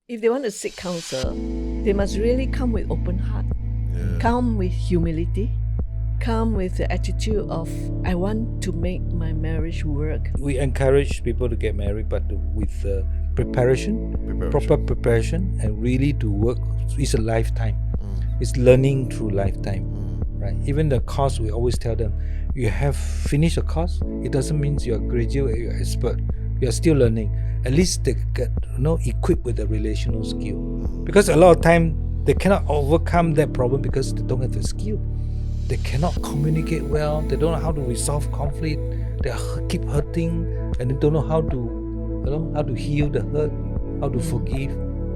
If they want to seek counsel, they must really come with open heart, come with humility, come with the attitude of, I want to make my marriage work. We encourage people to get married, but with proper preparation, and really to work. It's a lifetime. It's learning through lifetime, right? Even the course, we always tell them, you have finished a course, it doesn't mean you're a graduate, you're an expert. You're still learning. At least they get equipped with the relational skill. Because a lot of time, they cannot overcome that problem because they don't have the skill. They cannot communicate well. They don't know how to resolve conflict. They keep hurting, and they don't know how to heal the hurt, how to forgive.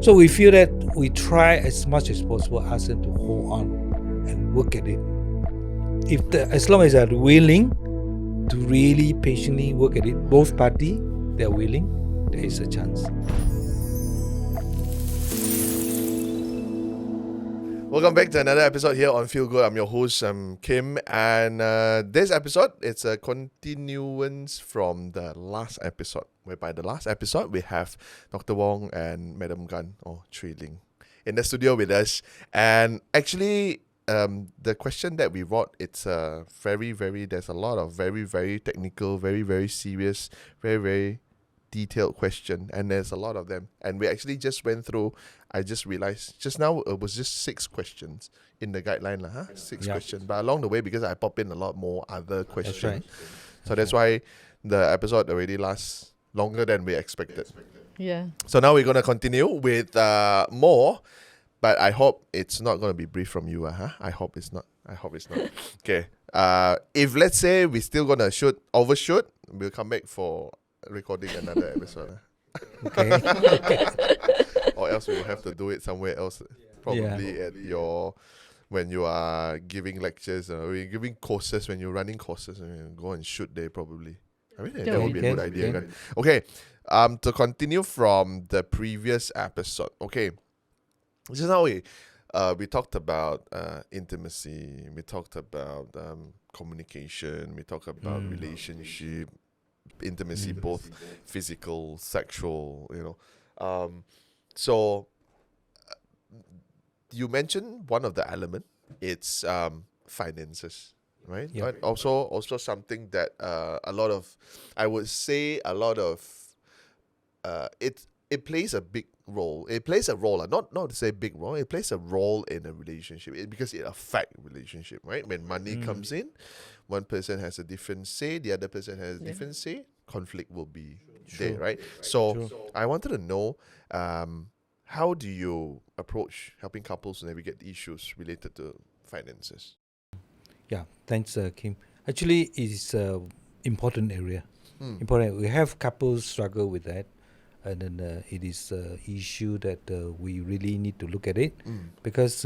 So we feel that we try as much as possible, ask them to hold on and work at it. As long as they're willing to really patiently work at it, both parties, they're willing, there is a chance. Welcome back to another episode here on Feel Good. I'm your host, Kim, and this episode, it's a continuance from the last episode, whereby the last episode we have Dr. Wong and Madam Gan, or Chui Ling, in the studio with us. And actually, the question that we wrote, it's there's a lot of very, very technical, very, very serious, very, very detailed question, and there's a lot of them, and we actually just went through. I just realized just now it was just 6 questions in the guideline, six questions, but along the way, because I pop in a lot more other questions, right. That's why the episode already lasts longer than we expected. Yeah. So now we're going to continue with more, but I hope it's not going to be brief from you. I hope it's not. Okay. If let's say we're still going to overshoot, we'll come back for recording another episode. Okay. Or else we will have to do it somewhere else. Probably at when you are giving lectures, or you're giving courses, when you're running courses, and you go and shoot there probably. I mean, that would be a good idea. Right? Okay. To continue from the previous episode. Okay. Just now we talked about intimacy. We talked about communication. We talked about relationship, intimacy, both physical, sexual, So you mentioned one of the element, it's finances, right? Yep. But also something that I would say it plays a big role. It plays a role, not to say big role. It plays a role in a relationship because it affects relationship, right? When money comes in, one person has a different say, the other person has a different say. Conflict will be there, right? So I wanted to know, how do you approach helping couples navigate issues related to finances? Yeah, thanks, Kim. Actually, it's an important area. Important. We have couples struggle with that, and then it is an issue that we really need to look at it, because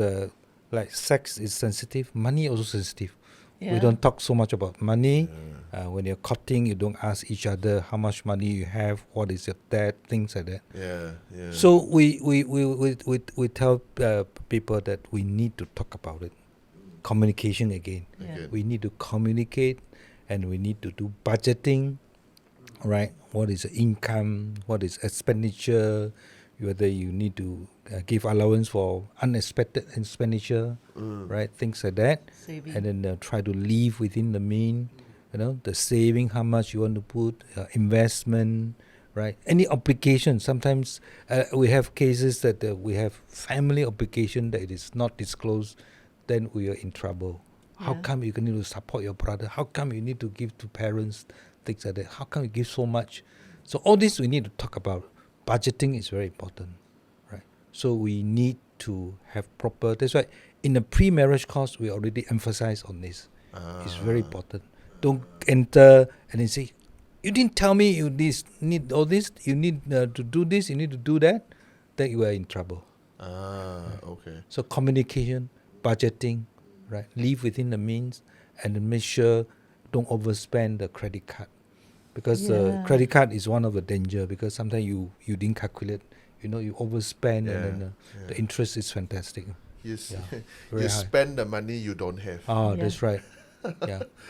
like sex is sensitive, money also sensitive. We don't talk so much about money. When you're courting, you don't ask each other how much money you have, what is your debt, things like that. Yeah. So we tell people that we need to talk about it. Communication again. We need to communicate, and we need to do budgeting, right? What is the income? What is expenditure? Whether you need to give allowance for unexpected expenditure, right? Things like that. Saving. And then try to live within the mean, the saving, how much you want to put, investment, right? Any obligation. Sometimes we have cases that we have family obligation that it is not disclosed, then we are in trouble. How come you need to support your brother? How come you need to give to parents? Things like that. How come you give so much? So all this we need to talk about. Budgeting is very important, right? So we need to have proper. That's why in the pre-marriage course we already emphasize on this. It's very important. Don't enter and then say, "You didn't tell me you need all this. You need to do this. You need to do that." Then you are in trouble. Okay. So communication, budgeting, right? Live within the means, and then make sure don't overspend the credit card. Because credit card is one of the danger, because sometimes you didn't calculate, you overspend, and then the interest is fantastic. Yes. You spend the money you don't have. That's right.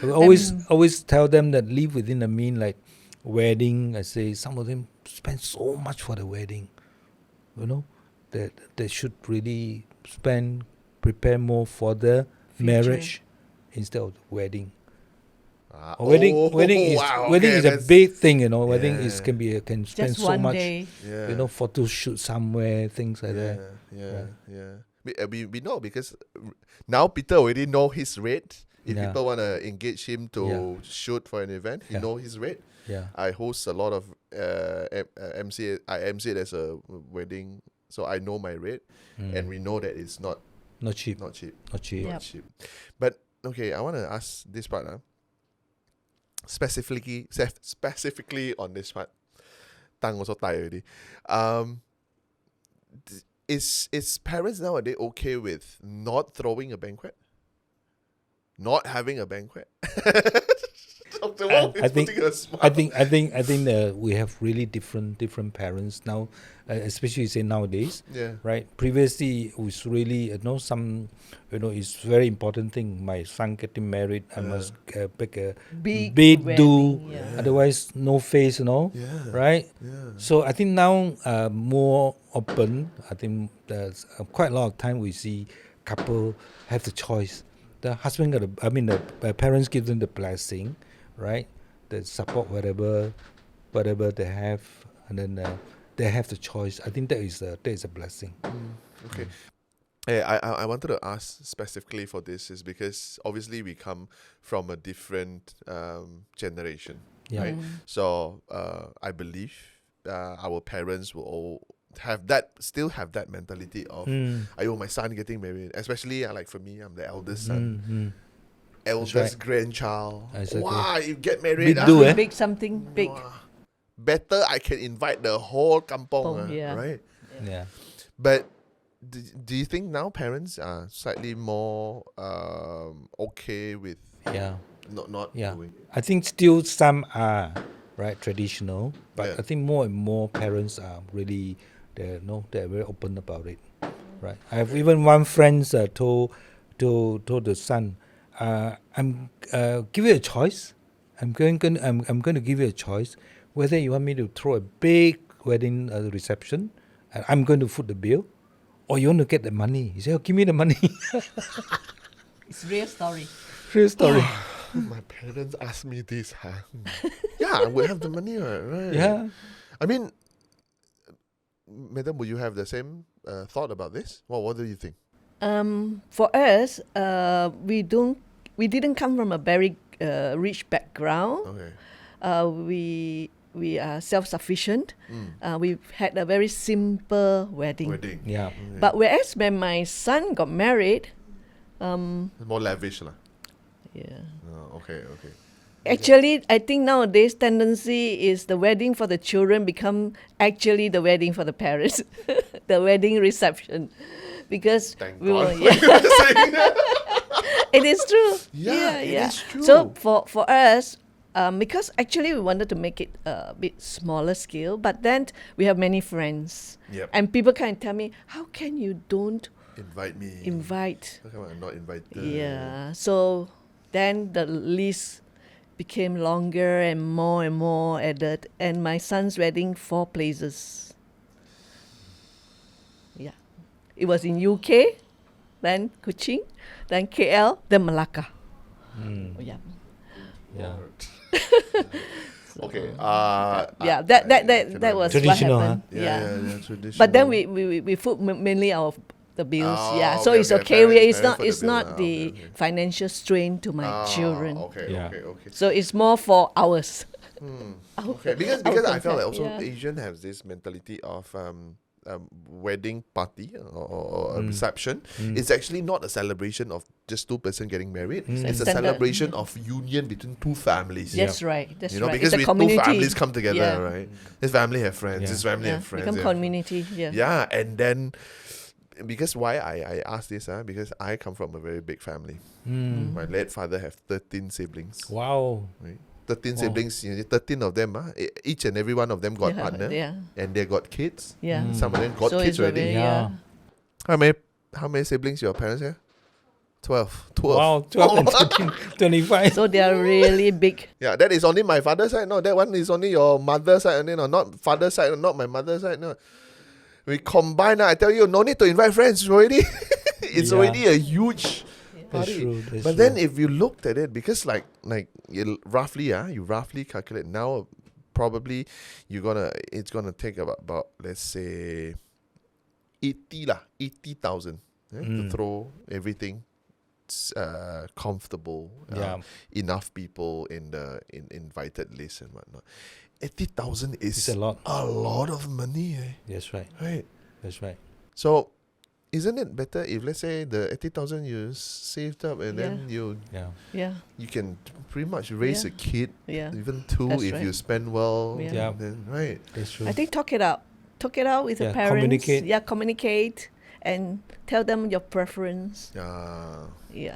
We always tell them that live within the mean, like wedding. I say some of them spend so much for the wedding, that they should really prepare more for the marriage instead of the wedding. Wedding is a big thing, you know. Wedding is can spend Just so one much, day. you know, photo shoot somewhere, things like that. We know because now Peter already know his rate. If Yeah. people want to engage him to shoot for an event, he know his rate. Yeah. I host a lot of MC. I MC it as a wedding, so I know my rate, and we know that it's not cheap. not cheap. Yep. Cheap. But okay, I want to ask this part. Specifically on this part, tongue also tired already. Is parents nowadays okay with not throwing a banquet, not having a banquet? Dr. Wong is putting a smile. I think we have really different parents now, especially say nowadays. Yeah. Right. Previously, it was really some, it's very important thing. My son getting married, I must pick a Big big wedding, do, yeah. otherwise no face, Yeah. Right. Yeah. So I think now more open. I think there's quite a lot of time we see couple have the choice. The husband the parents give them the blessing, right? They support whatever they have, and then they have the choice. I think that is a blessing. Okay. Hey, I wanted to ask specifically for this is because obviously we come from a different generation, Yeah. right? So I believe our parents will all still have that mentality of, my son getting married. Especially like for me, I'm the eldest son, eldest grandchild. Exactly. Wow, you get married. Big do, Big something big. Wow. Better I can invite the whole kampong, Yeah. right? Yeah. But do you think now parents are slightly more okay with Yeah. not Yeah. doing it? I think still some are right traditional, but Yeah. I think more and more parents are really they're very open about it. Right. I have even one friend told the son, I'm give you a choice. I'm going to give you a choice whether you want me to throw a big wedding reception and I'm going to foot the bill, or you want to get the money. He said, give me the money. It's real story. Real story. My parents asked me this, yeah, I will have the money, right? Yeah. I mean, Madam, will you have the same thought about this? What do you think? For us, we didn't come from a very rich background. Okay. We are self-sufficient. We've had a very simple wedding. Yeah. Okay. But whereas when my son got married, More lavish, lah. yeah. Oh, okay. Actually, I think nowadays tendency is the wedding for the children become actually the wedding for the parents, the wedding reception, because Thank we God. were, yeah. It is true. Yeah, it is true. So for us, because actually we wanted to make it a bit smaller scale, but then we have many friends, Yep. and people kind of tell me, how can you don't Invite me. invite? How come I'm not invited? Yeah. So then the list became longer and more added. And my son's wedding, 4 places. Yeah. It was in UK, then Kuching, then KL, then Malacca. Oh, yeah. Yeah. Okay. Yeah, that was Traditional, what happened. Yeah, traditional. But then we foot mainly the bills. Oh, Yeah, so okay, it's okay. okay. Parents It's foot the not bill. the Okay. financial strain to my children. Okay. Yeah. Okay. So it's more for ours. Okay. Because our I felt like concept, also yeah. Asian has this mentality of wedding party or a reception. It's actually not a celebration of just 2 person getting married. It's a Standard. celebration of union between 2 families. That's right. That's You know, right. because It's a we 2 community. families come together, Yeah. right? This family have friends. Yeah. This family Yeah, have friends. become they have- community. Yeah. Yeah, and then because why I asked this, because I come from a very big family. My late father have 13 siblings. Wow. Right? 13 siblings, 13 of them, each and every one of them got Yeah, partner, yeah. and they got kids. Yeah. Some of them got So kids it's a already. very, Yeah. How many siblings your parents have? 12. Wow. 12 and 13, 25. So they are really big. Yeah, that is only my father's side. No, that one is only your mother's side. No, not father's side. Not my mother's side. No. We combine. I tell you, no need to invite friends already. It's already a huge That's party. true. But then if you looked at it, because like you roughly calculate now, probably it's gonna take about let's say 80,000 to throw everything comfortable, enough people in the invited list and whatnot. 80,000 is a lot of money. That's right. Right. That's right. So, isn't it better if, let's say, the 80,000 you saved up and then you can pretty much raise a kid, even two, That's if right. you spend well. Yeah. Then, right. That's true. I think talk it out with the parents. Communicate. Communicate and tell them your preference. I think,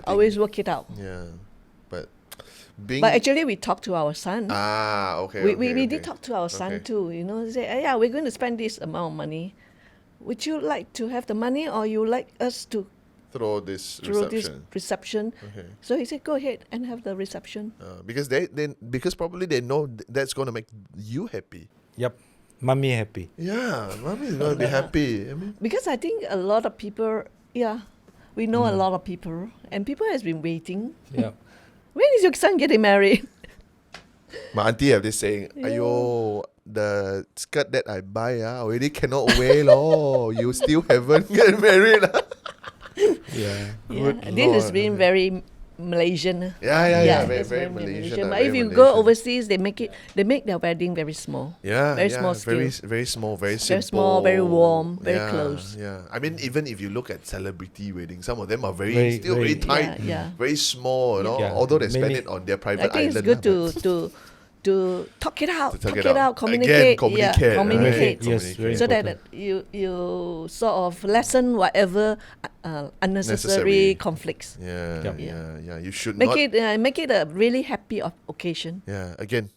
Always work it out. Yeah. But actually, we talked to our son. Okay. We did talk to our son too. Say, we're going to spend this amount of money. Would you like to have the money, or you like us to throw this reception? Okay. So he said, go ahead and have the reception. Because probably they know that's going to make you happy. Yep. Mommy happy. Yeah, mommy is going to be happy. I mean, because I think a lot of people, we know a lot of people, and people has been waiting. Yeah. When is your son getting married? my auntie have this saying, "Ayo, the skirt that I buy already cannot wear lor. You still haven't get married." Yeah. This has been very Malaysian. Very Malaysian. But if you go overseas, they make their wedding very small. Very small, very small, very simple. Very small, very warm, very close. Yeah, I mean, even if you look at celebrity weddings, some of them are very tight, very small. You know, although they spend it on their private I think island. it's good to talk it out, communicate. Again, communicate. Right? Yes, very So important. that you sort of lessen whatever unnecessary conflicts. You should Make not make it a really happy occasion. Yeah, again,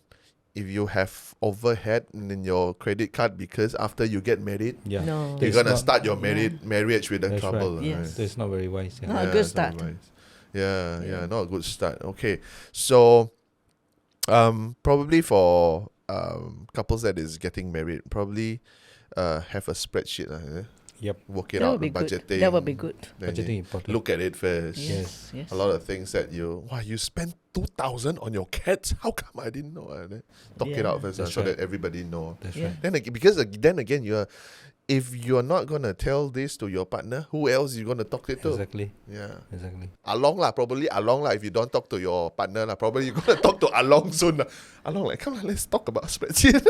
if you have overhead in your credit card because after you get married, No. you're gonna start your marriage with That's trouble. right. Yes. That's not very wise. Yeah. Not a good it's not start. wise. Not a good start. Okay, so probably for couples that is getting married, probably have a spreadsheet. Yep. Work it That out, would be good. budgeting. That would be good. Then Budgeting you important. look at it first. Yes. A lot of things that you spend 2,000 on your cats. How come I didn't know? Talk it out first That's so right. that everybody know. That's Yeah. right. Then again, if you're not gonna tell this to your partner, who else you gonna talk it to? Exactly. Yeah. Exactly. Probably Along lah. If you don't talk to your partner probably you're gonna talk to Along soon. Along come on, let's talk about spreadsheet.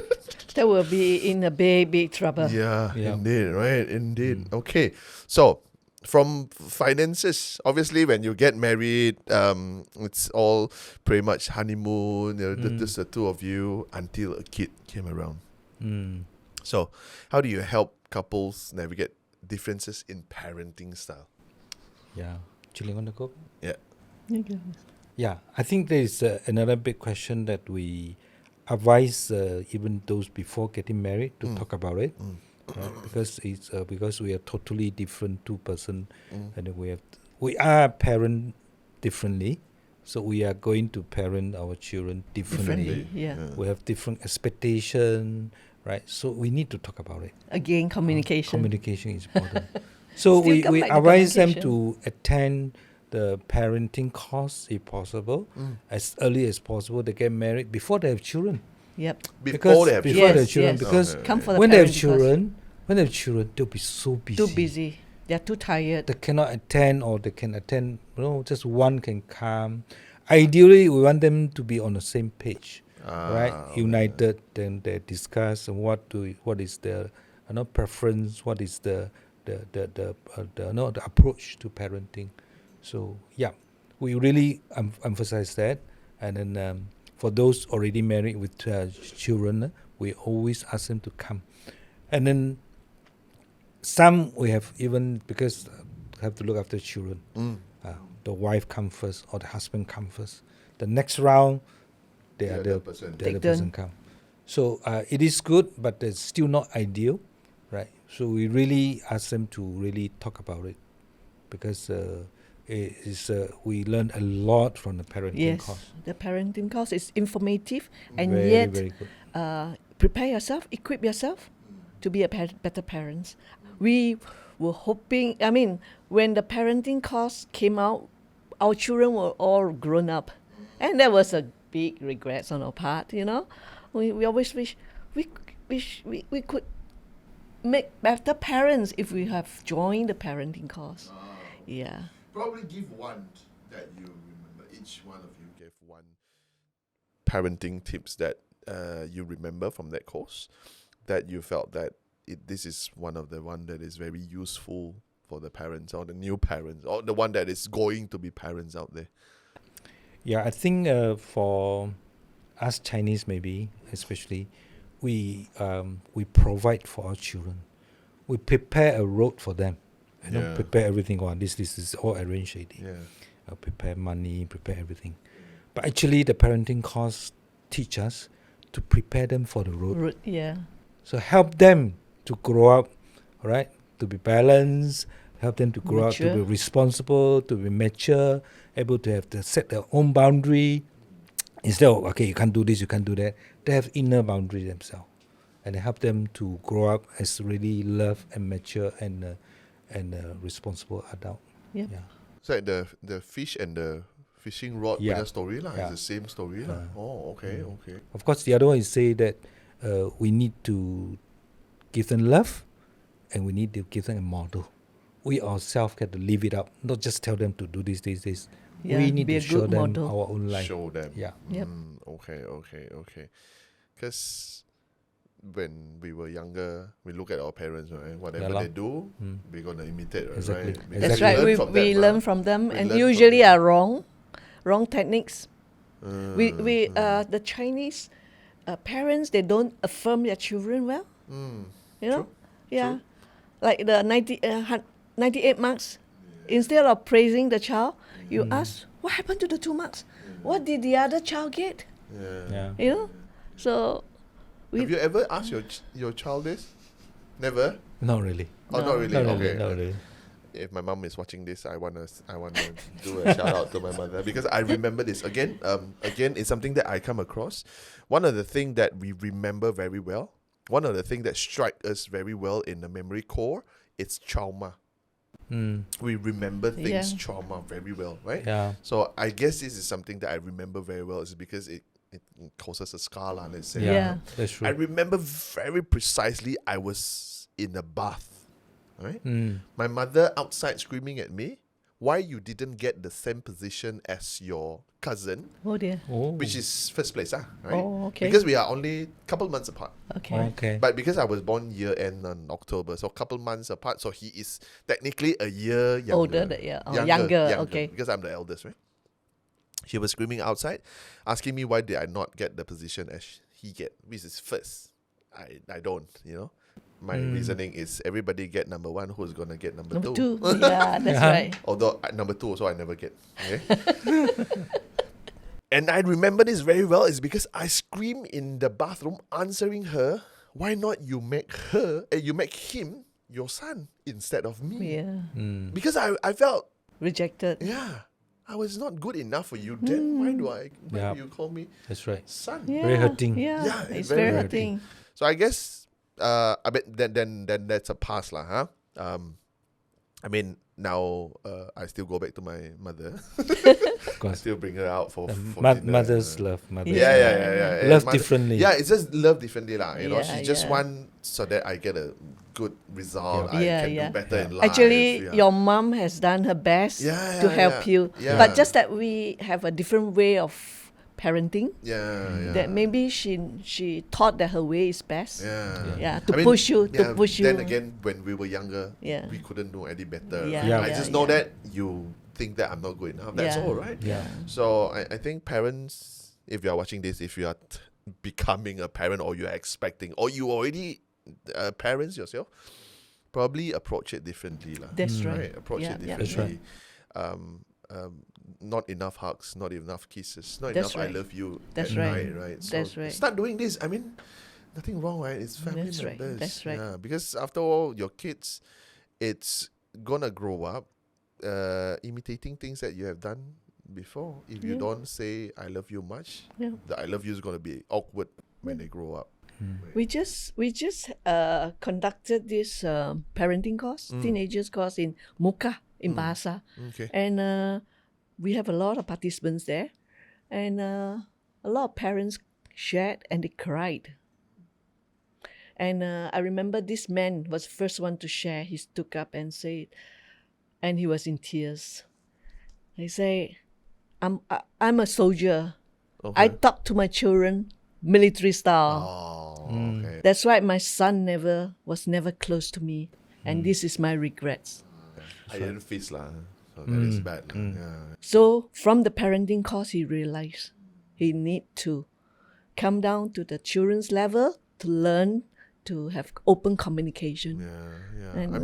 That will be in a big trouble. Yeah, Yeah. indeed, right? Indeed. Okay, so from finances, obviously, when you get married, it's all pretty much honeymoon. Just the two of you until a kid came around. So, how do you help couples navigate differences in parenting style? Yeah. Chilling on the cook. Yeah. Yeah, I think there is another big question that we advise even those before getting married to talk about it, right? Because it's because we are totally different two person, and we are parent differently, so we are going to parent our children differently. We have different expectation, right? So we need to talk about it. Again, communication. Communication is important. So Still we come back to advise them communication. to attend the parenting course if possible, as early as possible. They get married before they have children. Yep. Before they have before they have Yes, children, yes. because Come for the when they have parenting course. children, they'll be so busy. Too busy. They're too tired. They cannot attend, or they can attend. Just one can come. Ideally, we want them to be on the same page, right? United. Then they discuss what is their preference. What is the approach to parenting. So we really emphasize that. And then for those already married with children, we always ask them to come. And then some we have even, because have to look after children. The wife come first or the husband come first. The next round, the other person come. So it is good, but it's still not ideal, right? So we really ask them to really talk about it, because we learn a lot from the parenting course. The parenting course is informative and Very, yet very good. prepare yourself, equip yourself to be a better parents. We were hoping, I mean, when the parenting course came out, our children were all grown up. And that was a big regret on our part, you know. We always wish we could make better parents if we have joined the parenting course. Yeah. Probably give one that you remember. Each one of you gave one parenting tips that you remember from that course, that you felt that this is one of the one that is very useful for the parents or the new parents or the one that is going to be parents out there. Yeah, I think for us Chinese, maybe especially, we provide for our children. We prepare a road for them. I don't prepare everything. This is all arranged already. Yeah. Prepare money, prepare everything. But actually, the parenting course teach us to prepare them for the road. Yeah. So help them to grow up, all right, to be balanced. Help them to grow up, to be responsible, to be mature, able to have to set their own boundary. Instead of, okay, you can't do this, you can't do that. They have inner boundary themselves. And help them to grow up as really love and mature and responsible adult. Yep. Yeah. It's like the fish and the fishing rod with a story lah. Yeah. It's the same story lah. Oh, okay. Of course, the other one is say that we need to give them love and we need to give them a model. We ourselves have to live it up, not just tell them to do this. Yeah, we need be to a show good them model. our own life. Show them. Yeah. Yep. Okay. Because when we were younger, we look at our parents, right? Whatever they do, we're gonna imitate, right? Exactly. Because That's Exactly. right. We learn from them, We and learn from usually them. are wrong techniques. The Chinese parents, they don't affirm their children well. You know, True. yeah, True. like the 98 marks. Instead of praising the child, you ask, what happened to the 2 marks? What did the other child get? Yeah. You know, so Have you ever asked your child this? Never. Not really. Oh, not really. Not Okay. really. Not really. If my mom is watching this, I wanna do a shout out to my mother because I remember this again. Again, it's something that I come across. One of the things that we remember very well, one of the things that strike us very well in the memory core, it's trauma. We remember things trauma very well, right? Yeah. So I guess this is something that I remember very well, is because it causes a scar, let's say. Yeah. That's true. I remember very precisely I was in the bath, right? My mother outside screaming at me, why you didn't get the same position as your cousin, oh dear. which is first place, right? Oh, okay. Because we are only a couple months apart. Okay. But because I was born year end on October, so a couple months apart, so he is technically a year younger. Older, younger. Okay. Because I'm the eldest, right? She was screaming outside, asking me why did I not get the position as he get, which is first. I don't, you know. My reasoning is everybody get number one, who's gonna get number two? Yeah, that's right. Although number two also I never get. Okay. And I remember this very well is because I scream in the bathroom answering her, why not you make him your son instead of me? Yeah. Because I felt, Rejected. I was not good enough for you. Then why do Yeah. you call me That's right. son? Yeah. Very hurting. Yeah, Yeah, it's very very hurting. hurting. So I guess I bet then that's a pass lah, huh? I mean now I still go back to my mother. Of I course. still bring her out for dinner. Mother's love. Mother's Yeah. Love Mother- differently. Yeah, it's just love differently lah. You know, Yeah, she just yeah. want so that I get a good result. Yeah. I Yeah, can yeah. do better in life. Actually, yeah. your mom has done her best Yeah, to yeah, help yeah. you. Yeah. But just that we have a different way of parenting. Yeah. That maybe she thought that her way is best. Yeah. To I mean, push you, yeah, to push you. Then again, when we were younger, Yeah. we couldn't do any better. Yeah, I yeah, just know yeah. that you think that I'm not good enough. That's Yeah. all, right? Yeah. So I think parents, if you are watching this, if you are becoming a parent or you are expecting, or you already parents yourself, probably approach it differently. That's right. Approach Yeah, it yeah. differently. That's Not enough hugs, not enough kisses, not That's enough I right. love you That's at right. night, right? So That's right. start doing this. I mean, nothing wrong, right? It's family That's right. members. That's right. Yeah, because after all, your kids, it's gonna grow up imitating things that you have done before. If you Yeah. don't say I love you much, Yeah. the I love you is gonna be awkward when they grow up. We just conducted this parenting course, teenagers course in Mocha in Bahasa, Okay. and we have a lot of participants there, and a lot of parents shared and they cried. And I remember this man was the first one to share. He stood up and said, and he was in tears. He said, I'm a soldier. Okay. I talk to my children military style. Oh, okay. That's why my son was never close to me, and this is my regrets. Iron fist lah. So that is bad. Yeah. So from the parenting course, he realized he need to come down to the children's level to learn to have open communication. Yeah. And,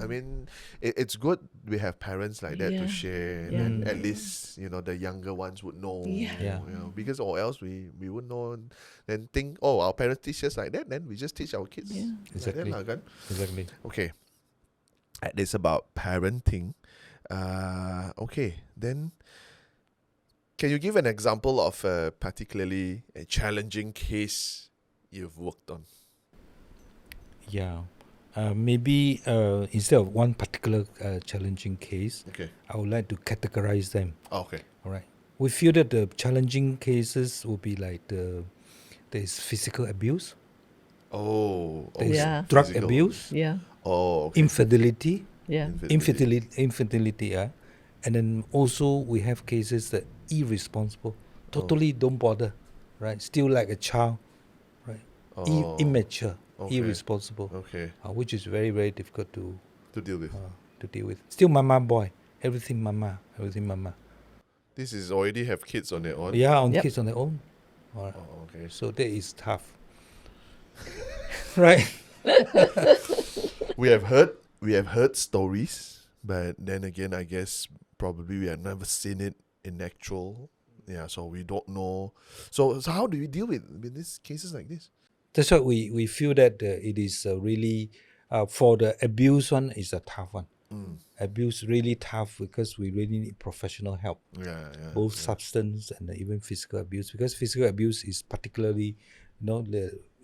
I mean, it's good we have parents like that to Yeah. share, Yeah. and at least the younger ones would know. Yeah. Because or else we wouldn't know, and think, oh, our parents teach us like that, then we just teach our kids. Yeah. Exactly. Like that lah, kan? Exactly. Okay. It's about parenting. Okay, then can you give an example of a particularly a challenging case you've worked on? Yeah. Maybe instead of one particular challenging case, Okay. I would like to categorize them. Okay. All right. We feel that the challenging cases will be like there is physical abuse, Oh. there is Yeah. drug Physical. abuse, Yeah, Oh. Okay. infidelity, yeah, infidelity, and then also we have cases that irresponsible, totally don't bother, right? Still like a child, right? Oh. Immature, Okay. irresponsible, Okay. which is very very difficult To deal with. to deal with. Still mama boy, everything mama. This is already have kids on their own. Yeah, on Yep. kids on their own. All right. Oh, okay. So that is tough, right? We have heard stories, but then again, I guess probably we have never seen it in actual. Yeah, so we don't know. So how do we deal with these cases like this? That's why we feel that it is really for the abuse one is a tough one. Abuse really tough because we really need professional help, Yeah. both substance and even physical abuse. Because physical abuse is particularly,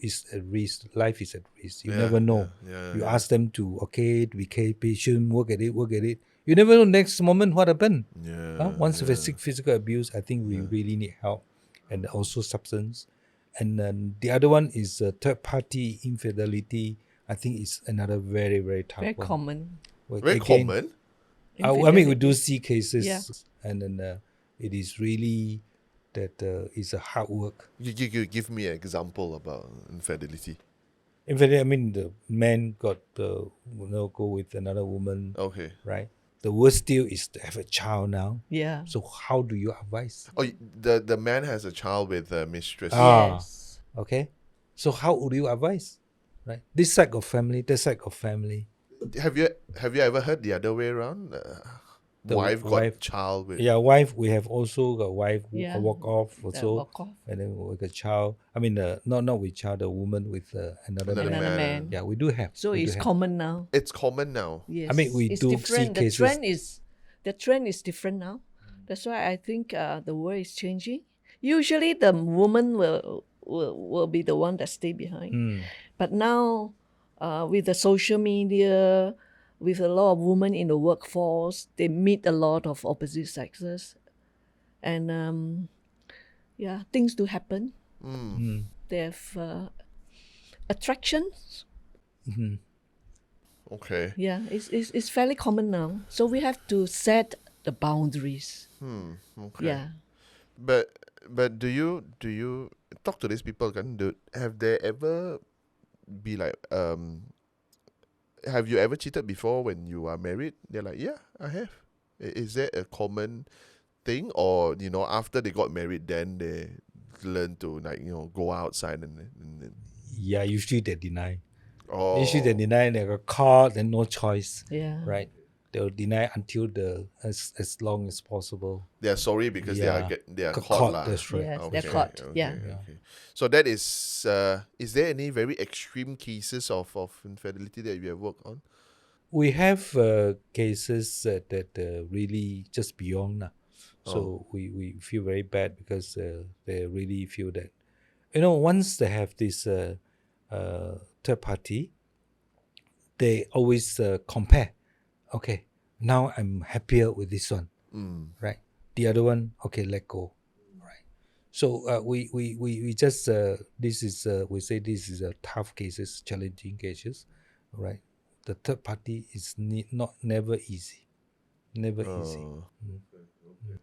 is a risk. Life is at risk. You never know. You ask them to be patient, work at it. You never know next moment what happened. Once with physical abuse, I think we really need help, and also substance. And then the other one is third party infidelity. I think it's another very very tough very one. common. Well, Very again, common. I mean, we Infidelity. do see cases, Yeah. and then it is really that it's a hard work. You give me an example about infidelity. In fact, I mean, the man got go with another woman, Okay. right? The worst still is to have a child now. Yeah. So how do you advise? Oh, the man has a child with a mistress. Yes. Okay, so how would you advise? Right, this side of family, that side of family. Have you ever heard the other way around? The Wife got wife- child with. Yeah, wife. We have also got wife Yeah. walk off also, Walk off. and then with a child. I mean, not with child, the woman with another Another man. Another man. man. Yeah, we do have. So we do it's have. common now. It's common now. Yes. I mean, we it's do different. see cases. The trend is different now. That's why I think the world is changing. Usually the woman will be the one that stay behind. But now with the social media, with a lot of women in the workforce, they meet a lot of opposite sexes. And things do happen. They have attractions. Okay. Yeah, it's fairly common now. So we have to set the boundaries. Okay. Yeah. But do you talk to these people? Have they ever be like have you ever cheated before when you are married? They're like, yeah, I have. Is that a common thing, or after they got married, then they learn to go outside and Yeah, usually they deny. oh Usually they deny. They got caught and no choice. Yeah. Right. They'll deny until as long as possible. they are sorry because Yeah. they are Got caught caught, lah. that's right. Yes, they're caught. Yeah. Okay. So that is there any very extreme cases of infidelity that you have worked on? We have cases that really just beyond. So we feel very bad because they really feel that, once they have this third party, they always compare. Okay, now I'm happier with this one, right? The other one, okay, let go, right? So we just this is we say this is a tough cases, challenging cases, right? The third party is not never easy, never easy.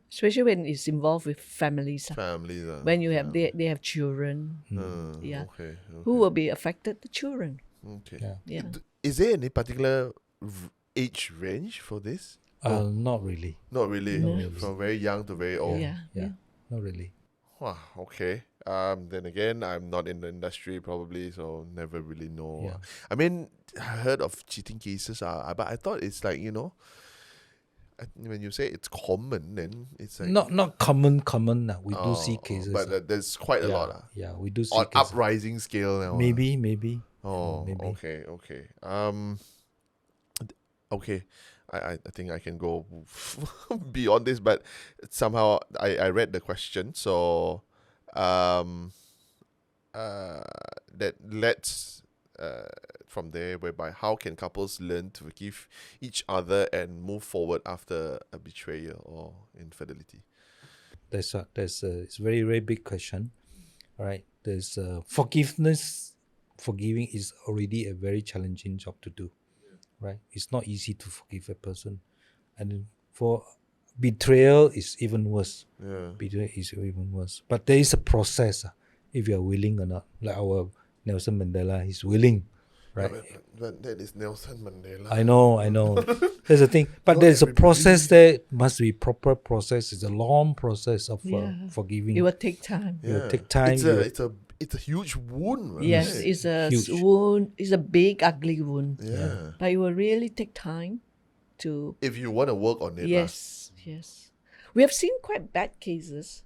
Especially when it's involved with families. Families. When you have they have children, yeah, Okay. who will be affected? The children. Okay. Yeah. Yeah. Is there any particular age range for this? Not really. Not really. No. From very young to very old. Yeah. Yeah, not really. Wow, okay. Then again, I'm not in the industry probably, so never really know. Yeah. I mean, I heard of cheating cases, but I thought it's like, when you say it's common, then it's like Not common. We do see cases. but there's quite a yeah, lot. yeah, we do see On cases. uprising scale now. Maybe. Oh, maybe. okay. Okay. I think I can go beyond this, but somehow I read the question, so that lets from there, whereby how can couples learn to forgive each other and move forward after a betrayal or infidelity? It's a very, very big question, right? There's forgiving is already a very challenging job to do, right? It's not easy to forgive a person, and for betrayal is even worse. Yeah. Betrayal is even worse. But there is a process, if you are willing or not. Like our Nelson Mandela, he's willing, right? But that is Nelson Mandela. I know. That's the thing. But Not there's a everybody. process there. Must be proper process. It's a long process of Yeah. forgiving. It will take time. It will take time. It's a huge wound, right? Yes, it's a Huge. wound. It's a big, ugly wound. Yeah. But it will really take time to. If you want to work on it. Yes. We have seen quite bad cases.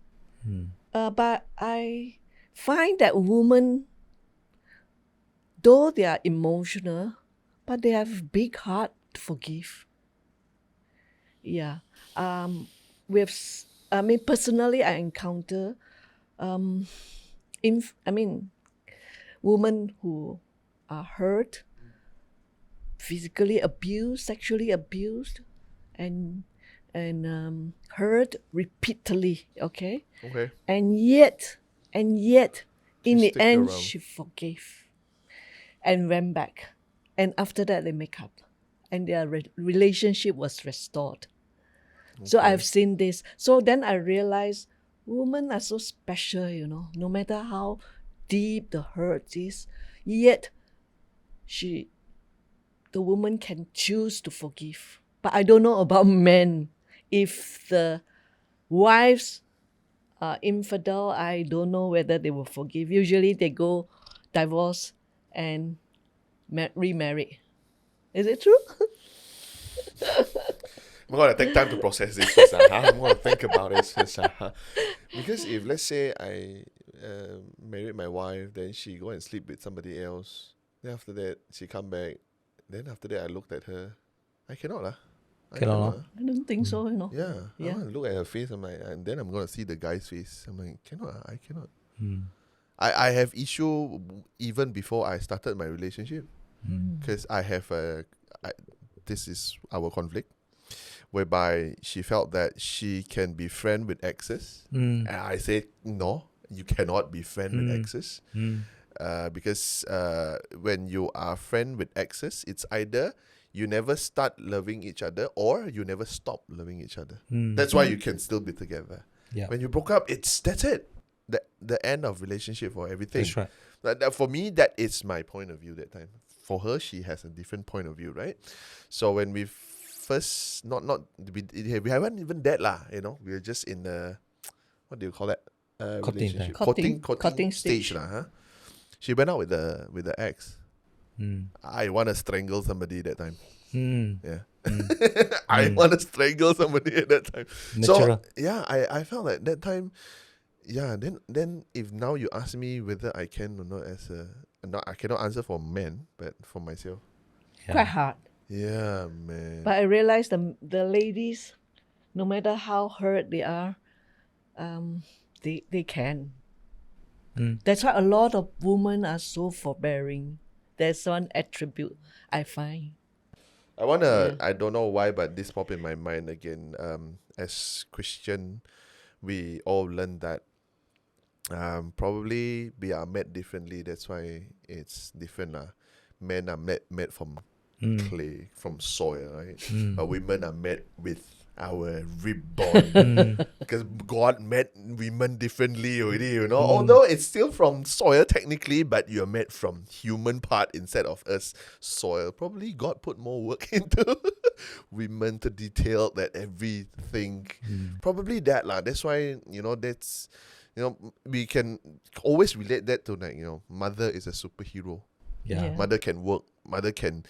But I find that women, though they are emotional, but they have big heart to forgive. Yeah. Personally, I encounter, women who are hurt, physically abused, sexually abused, and hurt repeatedly. Okay. Okay. And yet, in the stick end, around. she forgave and went back. And after that, they make up. And their relationship was restored. So I've seen this. So then I realized women are so special, no matter how deep the hurt is, yet the woman can choose to forgive. But I don't know about men. If the wives are infidel, I don't know whether they will forgive. Usually they go divorce and remarry. Is it true? I'm going to take time to process this first. I'm going to think about it first. Because if, let's say, I married my wife, then she go and sleep with somebody else, then after that, she come back, then after that, I looked at her, I cannot. Cannot. I don't think so, Yeah. Yeah. I want to look at her face, I'm like, and then I'm going to see the guy's face. I'm like, I cannot. I have issue even before I started my relationship. Because I have this is our conflict, whereby she felt that she can be friend with exes, and I said no, you cannot be friend with exes, because when you are friend with exes, it's either you never start loving each other or you never stop loving each other. That's why you can still be together. Yeah. When you broke up, that's it. The end of relationship for everything. That's right. That for me, that is my point of view that time. For her, she has a different point of view, right? So when we first, we haven't even that lah, we were just in the, what do you call that? Courting Relationship. time. Courting Courting stage stage. lah, huh? She went out with the ex. I want to strangle somebody that time. Yeah. I want to strangle somebody at that time. Natural. So yeah, I felt like that time. Yeah, then if now you ask me whether I can or not, I cannot answer for men, but for myself. Quite hard. Yeah, man. But I realized the ladies, no matter how hurt they are, they can. That's why a lot of women are so forbearing. That's one attribute I find. I don't know why, but this popped in my mind again. As Christian, we all learn that probably we are made differently. That's why it's different. Men are made from clay, from soil, right? But women are made with our reborn. Because God made women differently already, you know. Although it's still from soil technically, but you're made from human part instead of us soil. Probably God put more work into women to detail that everything. Probably that lah. That's why, you know, that's, you know, we can always relate that to, like, you know, mother is a superhero. Yeah. Mother can work. Mother can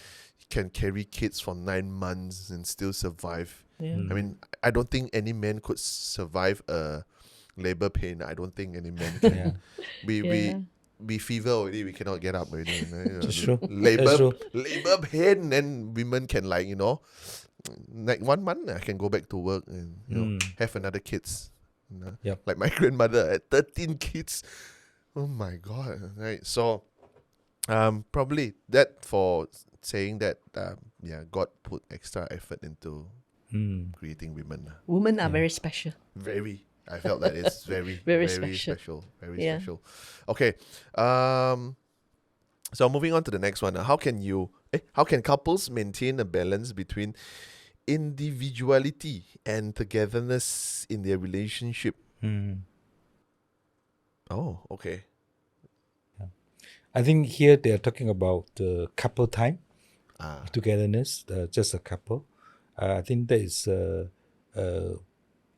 carry kids for 9 months and still survive. Yeah. I mean, I don't think any man could survive a labor pain. I don't think any man can. We fever already. We cannot get up already. That's true. Labor pain, and women can, like, you know, like 1 month I can go back to work and, you know, have another kids. You know? Yep. Like my grandmother had 13 kids. Oh my God! Right. So, probably that for saying that. God put extra effort into creating women. Women are very special. Very. I felt that it's very, Very very special. special. Very special. Okay. So moving on to the next one. How can couples maintain a balance between individuality and togetherness in their relationship? Oh, okay. I think here they are talking about the couple time, Ah. togetherness, just a couple. I think that is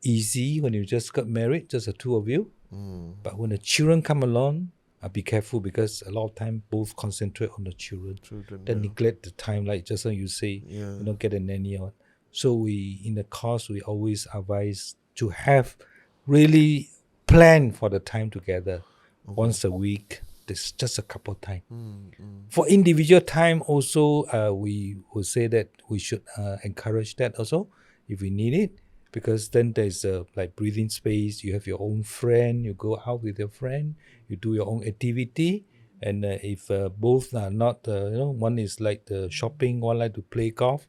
easy when you just got married, just the two of you. But when the children come along, be careful, because a lot of time both concentrate on the children. Then neglect the time, like just like you say, you know, get a nanny on. So we, in the course, we always advise to have really plan for the time together once a week. There's just a couple time. For individual time also, we will say that we should encourage that also if we need it, because then there's like breathing space. You have your own friend, you go out with your friend, you do your own activity. And if both are not, one is like the shopping, one like to play golf,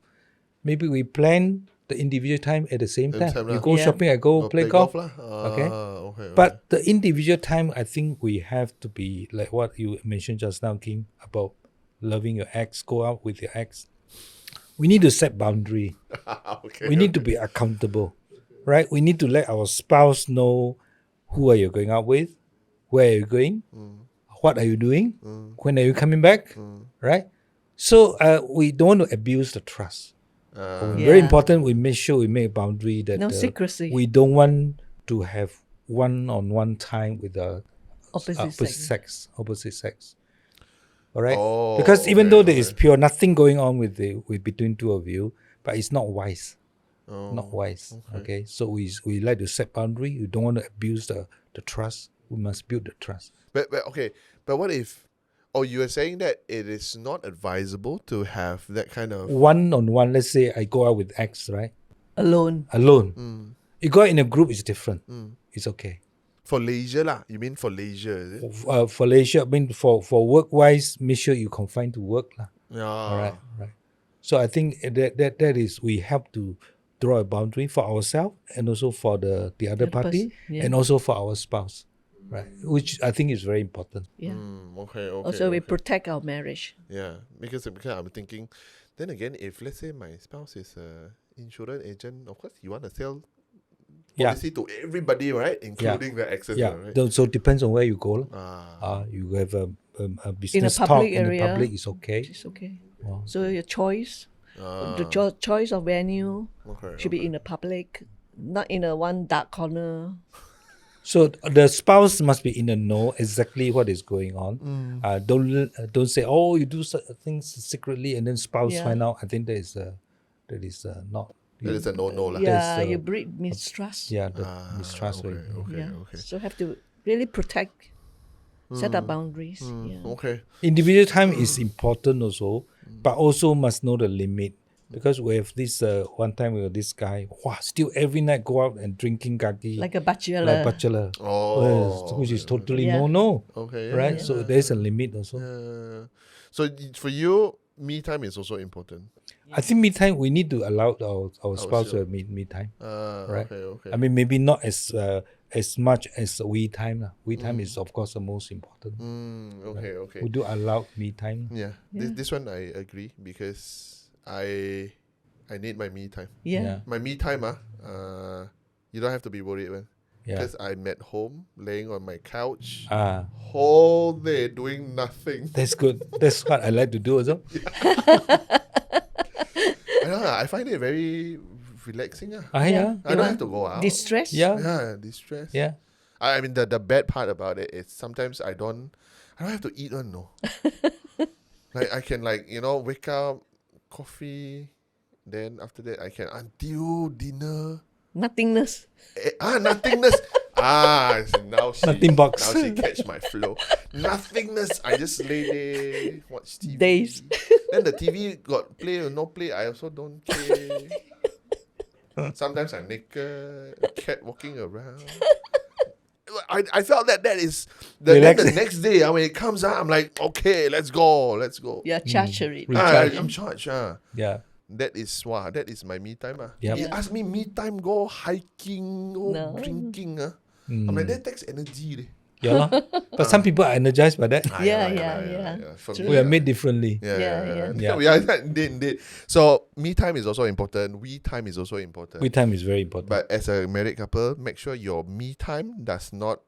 maybe we plan the individual time at the same time. You go shopping, I go play golf. Okay. But the individual time, I think we have to be like what you mentioned just now, Kim, about loving your ex, go out with your ex. We need to set boundary. We need to be accountable, right? We need to let our spouse know who are you going out with, where are you going, what are you doing, when are you coming back, right? So we don't want to abuse the trust. Very important, we make sure we make a boundary that No secrecy. we don't want to have one-on-one time with the Opposite sex. All right? Because even though there is pure nothing going on with between two of you, but it's not wise. Not wise. Okay. So we like to set boundary. You don't want to abuse the trust. We must build the trust. But what if? Oh, you are saying that it is not advisable to have that kind of one-on-one. Let's say I go out with X, right? Alone. You go out in a group, it's different. It's okay. For leisure lah. You mean for leisure, is it? For leisure, I mean for work-wise, make sure you confine to work lah. Yeah. All right. So I think that is, we have to draw a boundary for ourselves and also for the other party, and also for our spouse. Right, which I think is very important. Yeah. Okay. Also, we protect our marriage. Yeah, because I'm thinking, then again, if let's say my spouse is a insurance agent, of course you want to sell policy to everybody, right, including the exes. Right? So it depends on where you go. You have a business in a talk area, in the public, it's okay. It's okay. Wow. So your choice, the choice of venue should be in the public, not in a one dark corner. So the spouse must be in the know exactly what is going on. Don't say, oh, you do things secretly and then spouse find out. I think that is not. That is a no-no lah. Yeah, you breed mistrust. Yeah, the mistrust. Okay. So have to really protect, set up boundaries. Okay. Individual time is important also, but also must know the limit. Because we have this one time with this guy, wow, still every night go out and drinking kaki Like a bachelor. like bachelor, which is totally Yeah. no, Okay, yeah, right? yeah. So there's a limit also. So for you, me time is also important. I think me time we need to allow our spouse to sure. have me time, right? Okay. I mean maybe not as much as we time lah. We time is of course the most important. Okay. We do allow me time. Yeah. This one I agree because I need my me time. Yeah. My me time, you don't have to be worried, man. Yeah. Because I'm at home, laying on my couch, Ah, whole day doing nothing. that's good. That's what I like to do also. I don't know, I find it very relaxing. Yeah. I don't have to go out. Distress. Yeah. Yeah, distress. Yeah. I mean the bad part about it is sometimes I don't have to eat one, no. Like I can wake up, coffee, then after that I can until dinner. Nothingness. Nothingness. Now she Nothing box. Now she catch my flow. Nothingness. I just lay there, watch TV. Days. Then the TV got play or no play, I also don't care. Sometimes I'm naked, a cat walking around. I felt that is then the next day when it comes out, I'm like, okay, let's go. Yeah, charge it. I'm charged. Yeah. That is my me time. Yep. You ask me me time, go hiking, go No. drinking. I'm like, that takes energy. Leh. Yeah lah. But some people are energized by that. Yeah. For True. me, We are made differently. Yeah. We are indeed. So me time is also important. We time is also important. We time is very important. But as a married couple, make sure your me time does not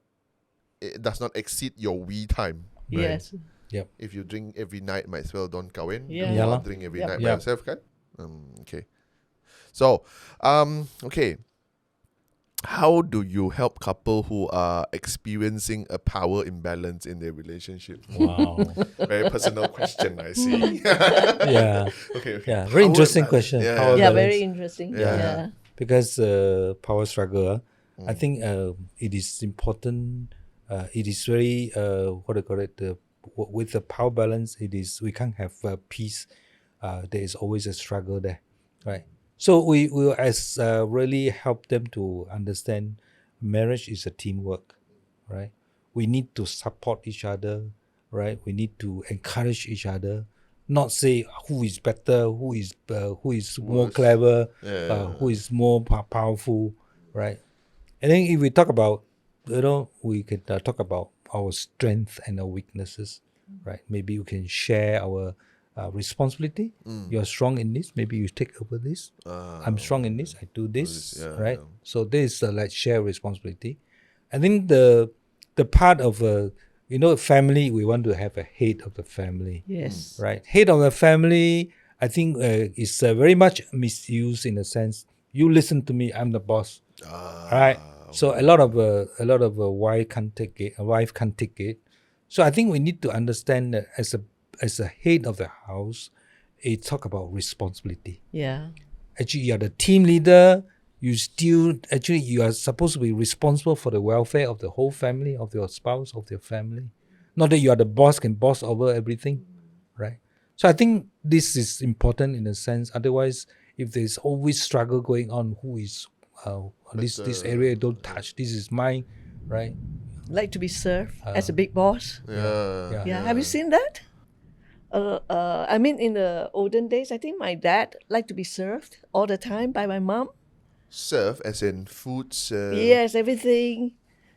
exceed your we time. Right? Yes. If you drink every night, might as well don't kahwin. Yeah. Don't Yeah go lah. out drink every Yep. night Yep. by yourself, kan? Okay. So, okay. How do you help couple who are experiencing a power imbalance in their relationship? Wow. Very personal question, I see. Yeah. Okay. Yeah. Very Power interesting imbalance. question. Yeah, Power Yeah, balance. very interesting. Yeah. Yeah. Because power struggle, I think it is important. It is very what do you call it? With the power balance, it is we can't have peace. There is always a struggle there, right? So we will really help them to understand marriage is a teamwork, right? We need to support each other, right? We need to encourage each other, not say who is better, who is more clever, who is more powerful, right? And then if we talk about, we can talk about our strength and our weaknesses, right? Maybe we can share our responsibility. You're strong in this, maybe you take over this. I'm strong in this, I do this, right? So this is like share responsibility. I think the part of family, we want to have a head of the family. Yes. Right, head of the family, I think is very much misused in a sense. You listen to me, I'm the boss. Right. So a lot of wife can't take it. So I think we need to understand that as a head of the house, it talk about responsibility. Yeah. Actually, you are the team leader. You are supposed to be responsible for the welfare of the whole family, of your spouse, of your family. Not that you are the boss, can boss over everything, right? So I think this is important in a sense. Otherwise, if there's always struggle going on, who is this area don't touch, this is mine, right? Like to be served as a big boss. Yeah. Yeah. Have you seen that? I mean, in the olden days, I think my dad liked to be served all the time by my mom. Serve as in food serve. Yes, everything.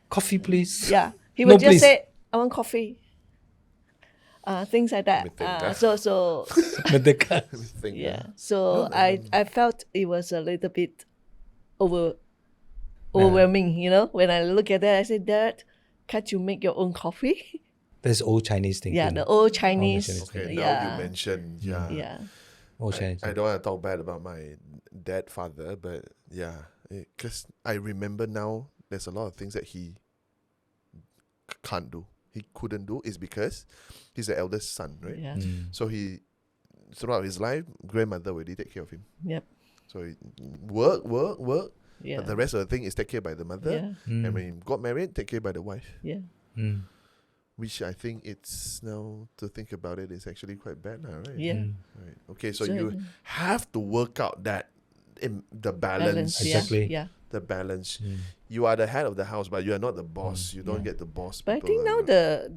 Coffee, please. Yeah. He No, would just please. say, I want coffee. Things like that. Let me think, So Merdeka. Thing, yeah. So I felt it was a little bit overwhelming, when I look at that, I said, Dad, can't you make your own coffee? That's old Chinese thinking. Yeah, the old Chinese. Chinese. Okay, now yeah. you mentioned, Yeah. Old Chinese. I don't want to talk bad about my father, but yeah, because I remember now there's a lot of things that he can't do. He couldn't do is because he's the eldest son, right? Yeah. So he, throughout his life, grandmother already take care of him. Yep. So he work, Yeah. but the rest of the thing is taken care by the mother. Yeah. And when he got married, take care by the wife. Yeah. which I think it's now to think about it is actually quite bad now, right? Yeah. Right. Okay, so So, you have to work out that the balance. Exactly. Yeah. The balance. Mm. You are the head of the house, but you are not the boss. You don't get the boss But I people. think now like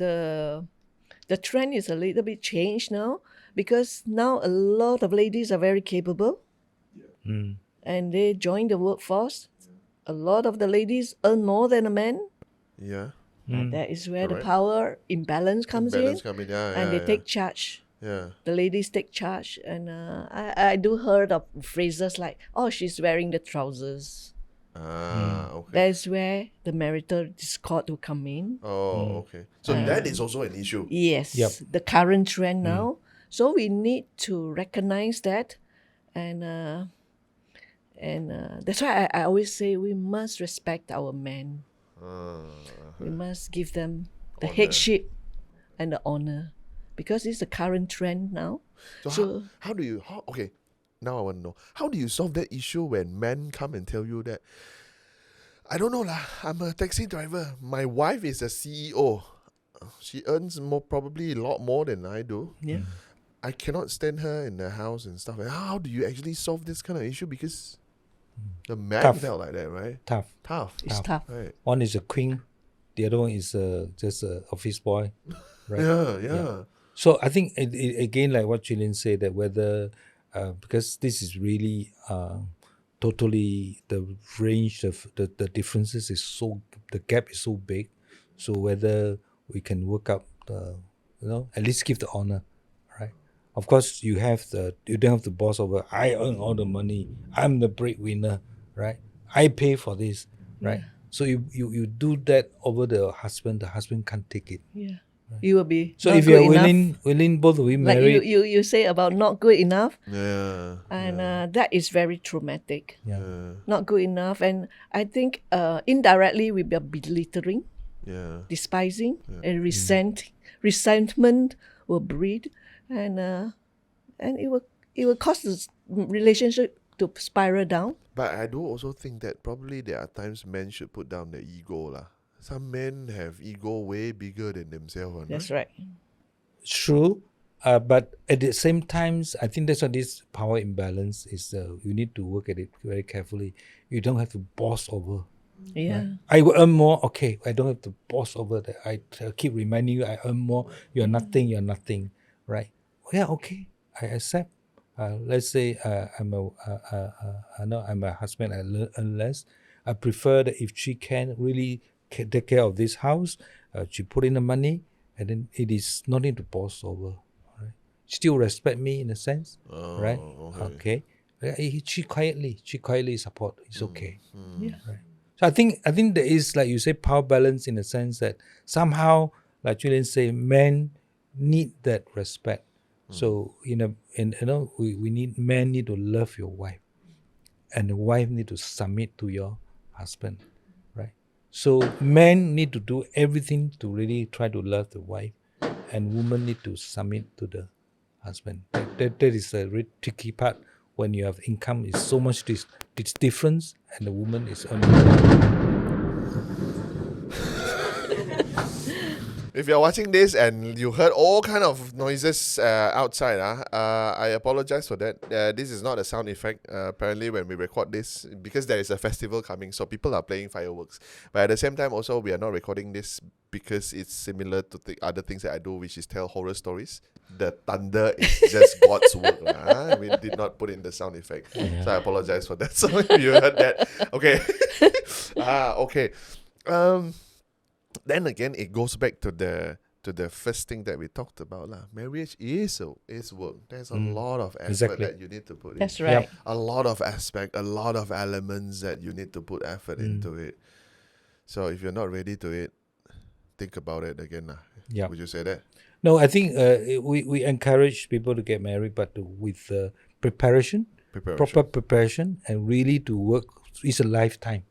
the trend is a little bit changed now, because now a lot of ladies are very capable Mm. and they join the workforce. A lot of the ladies earn more than a man. yeah. And that is where Correct. the power imbalance comes Balance in, coming. Yeah, and yeah, they take charge. yeah. The ladies take charge, and I do heard of phrases like, "Oh, she's wearing the trousers." Okay. That's where the marital discord will come in. Oh, okay. So that is also an issue. Yes, Yep. the current trend now. So we need to recognize that, and that's why I always say we must respect our men. We must give them the Honor. headship and the honor, because it's the current trend now. So, how do you okay, now I want to know, how do you solve that issue when men come and tell you that, I don't know lah, I'm a taxi driver, my wife is a CEO, she earns probably a lot more than I do, Yeah. I cannot stand her in the house and stuff. How do you actually solve this kind of issue? Because the man Tough. felt like that, right? Tough. It's tough. Right. One is a queen, the other one is just an office boy. Right? Yeah. So I think again, like what Julian said, that whether because this is really totally the range of the differences is the gap is so big. So whether we can work up at least give the honor, right? Of course, you don't have the boss over. I earn all the money. I'm the breadwinner, right? I pay for this, right? So you do that over the husband. The husband can't take it. Yeah. You will be So not if good you're enough. willing, both of you Like married, you say about not good enough, Yeah. and that is very traumatic. yeah, Not good enough, and I think indirectly we are belittling, Yeah. despising, and resentment will breed, and it will cause the relationship to spiral down. But I do also think that probably there are times men should put down their ego lah. Some men have ego way bigger than themselves. That's right. true. But at the same time, I think that's why this power imbalance is. You need to work at it very carefully. You don't have to boss over. Yeah. I will earn more. Okay, I don't have to boss over that. I keep reminding you, I earn more. You're nothing. You're nothing. Right? Yeah. Okay. I accept. Let's say I'm a husband. I earn less. I prefer that if she can really take care of this house, she put in the money, and then it is nothing to boss over. Right? Still respect me in a sense, right? Okay. She quietly support. It's okay. Yeah. Right. So I think there is, like you say, power balance in the sense that somehow, like Julian say, men need that respect. So we need men need to love your wife, and the wife need to submit to your husband, right? So men need to do everything to really try to love the wife, and women need to submit to the husband. That is a really tricky part when you have income is so much this difference, and the woman is earning. If you're watching this and you heard all kind of noises outside, I apologize for that. This is not a sound effect. Apparently, when we record this, because there is a festival coming, so people are playing fireworks. But at the same time, also, we are not recording this because it's similar to the other things that I do, which is tell horror stories. The thunder is just God's work. We did not put in the sound effect. So I apologize for that. So if you heard that, okay. Okay. Then again, it goes back to the first thing that we talked about lah. Marriage is work. There's a lot of effort Exactly. that you need to put in. That's right. A lot of aspect, a lot of elements that you need to put effort into it. So if you're not ready to it, think about it again lah. Yeah. Would you say that? No, I think we encourage people to get married, but with preparation, proper preparation, and really to work. It's a lifetime.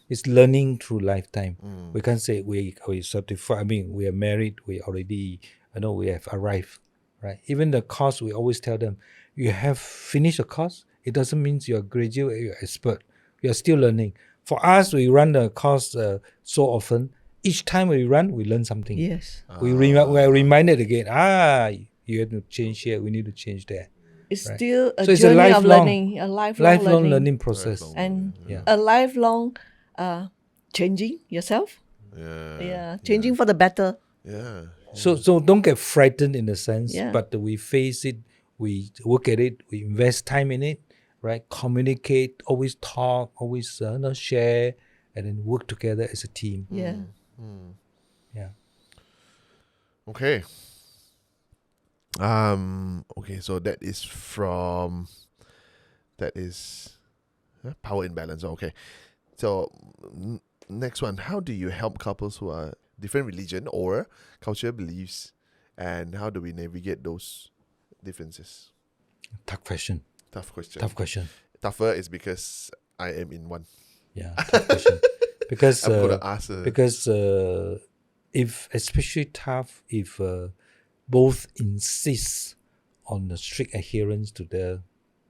It's learning through lifetime. We can't say we certified. I mean, we are married. We already, we have arrived, right? Even the course, we always tell them, you have finished a course. It doesn't mean you're a graduate, you're expert. You're still learning. For us, we run the course so often. each time we run, we learn something. Yes. We are reminded again. You have to change here. We need to change there. It's Right. still a So it's a journey of lifelong- learning, a lifelong learning process. Lifelong. and Yeah. a lifelong changing yourself. Changing for the better. Yeah. So don't get frightened in a sense, Yeah. but we face it, we work at it, we invest time in it, right? Communicate, always talk, always share, and then work together as a team. Yeah. Yeah. Okay. Okay, so that is power imbalance. Okay. So next one, how do you help couples who are different religion or cultural beliefs, and how do we navigate those differences? Tough question. Tough question. Tough question. Tougher is because I am in one. Yeah, tough question. Because I'm gonna ask. if especially tough if both insist on the strict adherence to their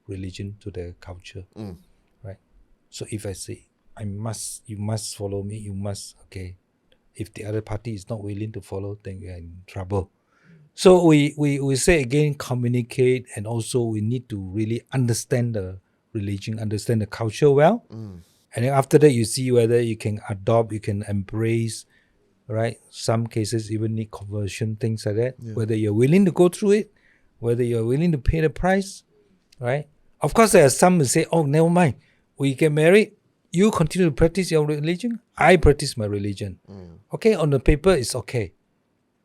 religion, to their culture, right? So if I say you must follow me, you must, okay. If the other party is not willing to follow, then we are in trouble. So we say again, communicate, and also we need to really understand the religion, understand the culture well. And then after that, you see whether you can adopt, you can embrace, right? Some cases even need conversion, things like that. Yeah. Whether you're willing to go through it, whether you're willing to pay the price, right? Of course, there are some who say, oh, never mind. We get married, you continue to practice your religion, I practice my religion. Okay, on the paper, it's okay.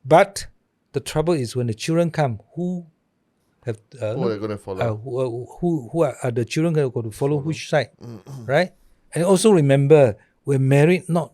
But the trouble is when the children come, who have Who are going to follow? who are the children going to follow which side, right? And also remember, we're married not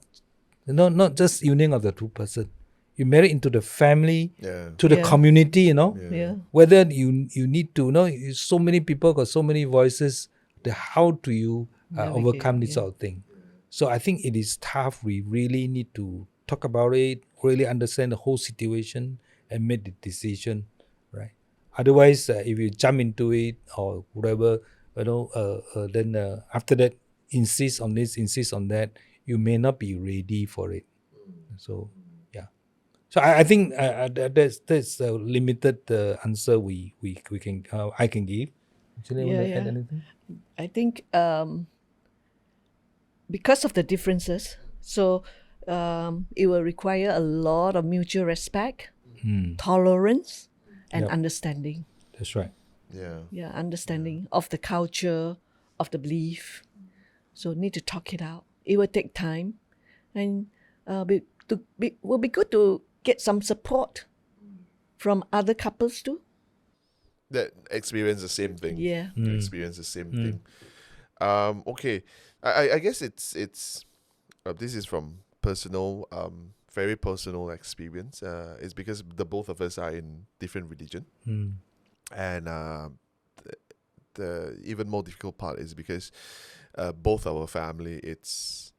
just union of the two person. You marry into the family, to the Yeah. community, Yeah. Whether you need to so many people got so many voices. How do you Navigate, overcome this yeah. sort of thing? So I think it is tough. We really need to talk about it, really understand the whole situation, and make the decision, right? Otherwise, if you jump into it or whatever, then after that, insist on this, insist on that, you may not be ready for it. So yeah. So I think that's a limited answer we can I can give. Actually, want to add anything? I think because of the differences, so it will require a lot of mutual respect, tolerance, and Yep. understanding. That's right. Yeah. Understanding of the culture, of the belief. So need to talk it out. It will take time, and will be good to get some support from other couples too. That experience the same thing. Yeah. Experience the same thing. Okay. I guess it's this is from personal, very personal experience. It's because the both of us are in different religion, and the even more difficult part is because both our family, it's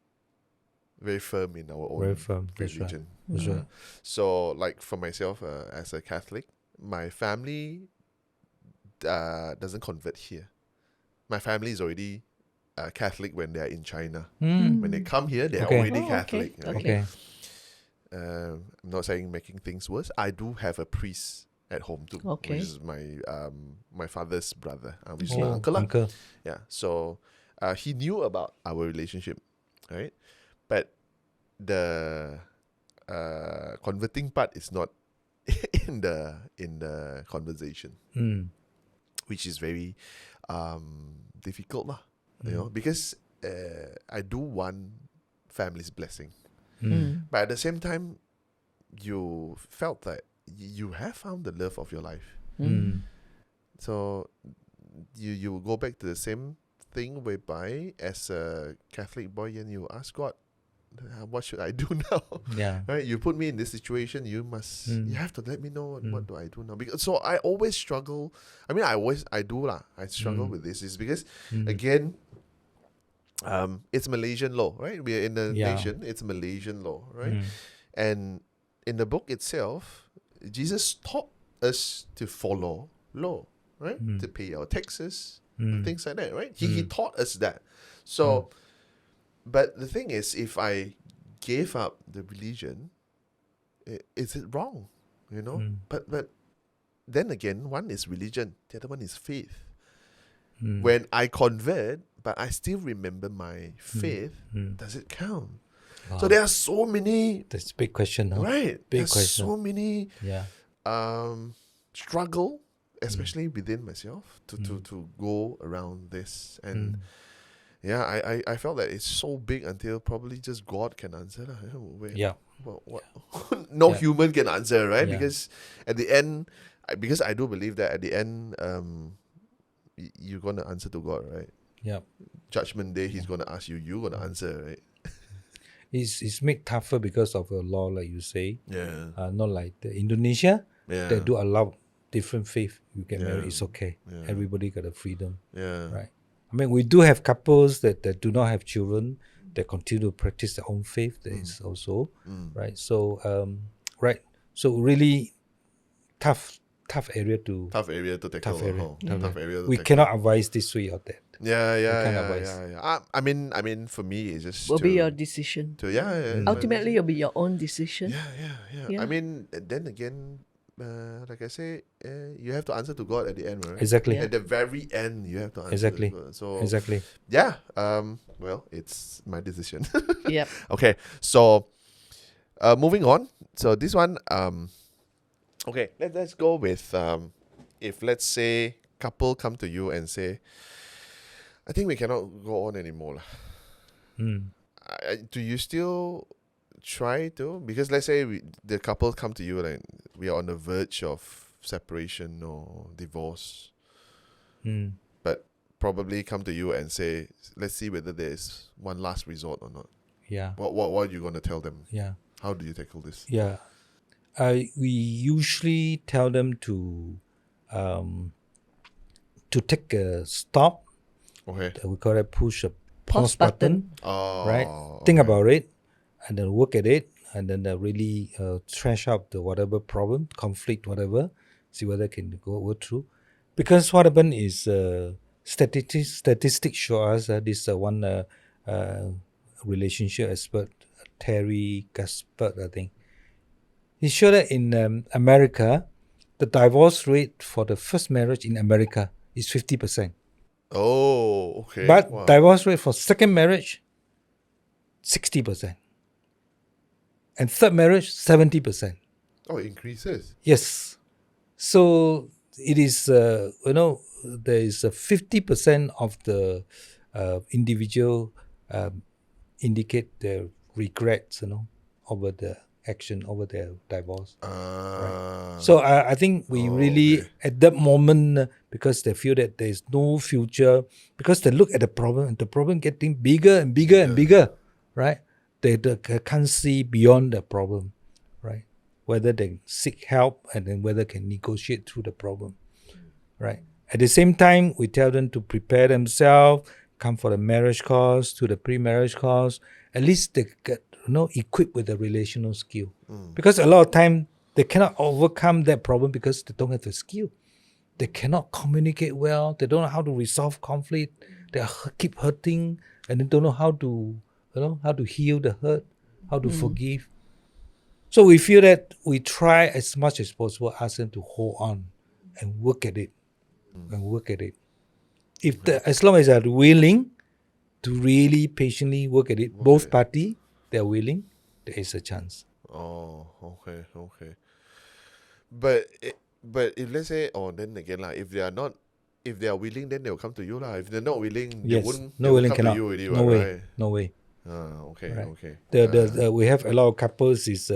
very firm in our own Very firm. That's right. religion. That's right. So, like for myself, as a Catholic, my family doesn't convert here. My family is already Catholic when they are in China. When they come here, they are Okay. already Oh, okay. Catholic. right? Okay. I'm not saying making things worse. I do have a priest at home too, Okay. which is my father's brother, which is Oh, my uncle. lah. uncle. Yeah, so he knew about our relationship, right? But the converting part is not in the conversation, which is very difficult, lah. You know, because I do want family's blessing, but at the same time, you felt that you have found the love of your life. So you go back to the same thing whereby as a Catholic boy and you ask God, what should I do now? Yeah. Right? You put me in this situation, you have to let me know what do I do now. Because so I always struggle. I mean, I do lah. I struggle with this is because again, it's Malaysian law, right? We are in a nation, it's Malaysian law, right? And in the book itself, Jesus taught us to follow law, right? To pay our taxes, things like that, right? He taught us that. So, but the thing is, if I gave up the religion, is it wrong? You know? But then again, one is religion, the other one is faith. When I convert, but I still remember my faith, does it count? So there are so many, That's a big question, huh? right? Big There's question. so many Yeah. struggle, especially within myself, to go around this. And yeah, I felt that it's so big until probably just God can answer. Yeah. What? No Yeah. human can answer, right? Yeah. Because at the end, because I do believe that at the end, you're gonna answer to God, right? Yeah. Judgment day, He's gonna ask you. You're gonna answer, right? It's made tougher because of the law, like you say. Yeah. Not like the Indonesia, Yeah. they do allow different faith. You can marry, Yeah. it's okay. Yeah. Everybody got the freedom, Yeah. right? I mean, we do have couples that do not have children, that continue to practice their own faith. There is also, right? So, right. So really tough area to Tough area to tackle. tough area. Tough area to We tackle. cannot advise this way or that. can't Yeah. advise. I mean, for me, it's just Will to, be your decision. yeah. Ultimately, it'll be your own decision. Yeah. Yeah. I mean, then again, like I say, you have to answer to God at the end, right? Exactly. Yeah. At the very end, you have to answer Exactly. to God. So Exactly. yeah. Well, it's my decision. Yep. Okay. So, moving on. So this one, okay, let's go with if let's say couple come to you and say, I think we cannot go on anymore lah. Do you still try to? Because let's say the couple come to you and we are on the verge of separation or divorce, but probably come to you and say, let's see whether there's one last resort or not. Yeah. What are you going to tell them? Yeah. How do you tackle this? Yeah. We usually tell them to take a stop. Okay. We call it push a Pause pause button. Oh, Right? Think about it, and then work at it, and then really trash out the whatever problem, conflict, whatever. See whether can go through. Because what happened is statistics show us this one relationship expert, Terry Gaspard, I think. He showed that in America, the divorce rate for the first marriage in America is 50%. Oh, okay. But Wow. divorce rate for second marriage, 60%. And third marriage, 70%. Oh, it increases. Yes. So it is, there is a 50% of the individual indicate their regrets, over the action, over their divorce. So I think we really, at that moment, because they feel that there is no future, because they look at the problem, and the problem getting bigger and bigger and bigger, right? They can't see beyond the problem, right? Whether they seek help and then whether can negotiate through the problem, right? At the same time, we tell them to prepare themselves, come for the marriage course, to the pre-marriage course. At least they get equipped with the relational skill. Because a lot of time they cannot overcome that problem because they don't have the skill. They cannot communicate well. They don't know how to resolve conflict. They keep hurting and they don't know how to heal the hurt, how to forgive. So we feel that we try as much as possible, ask them to hold on and work at it. As long as they are willing to really patiently work at it, both parties, they are willing, there is a chance. Oh, okay. But if let's say, then again if they are willing, then they'll come to you lah. If they're not willing, Yes, they won't come to you already, no way, right? no way. Okay, Right. okay. We have a lot of couples is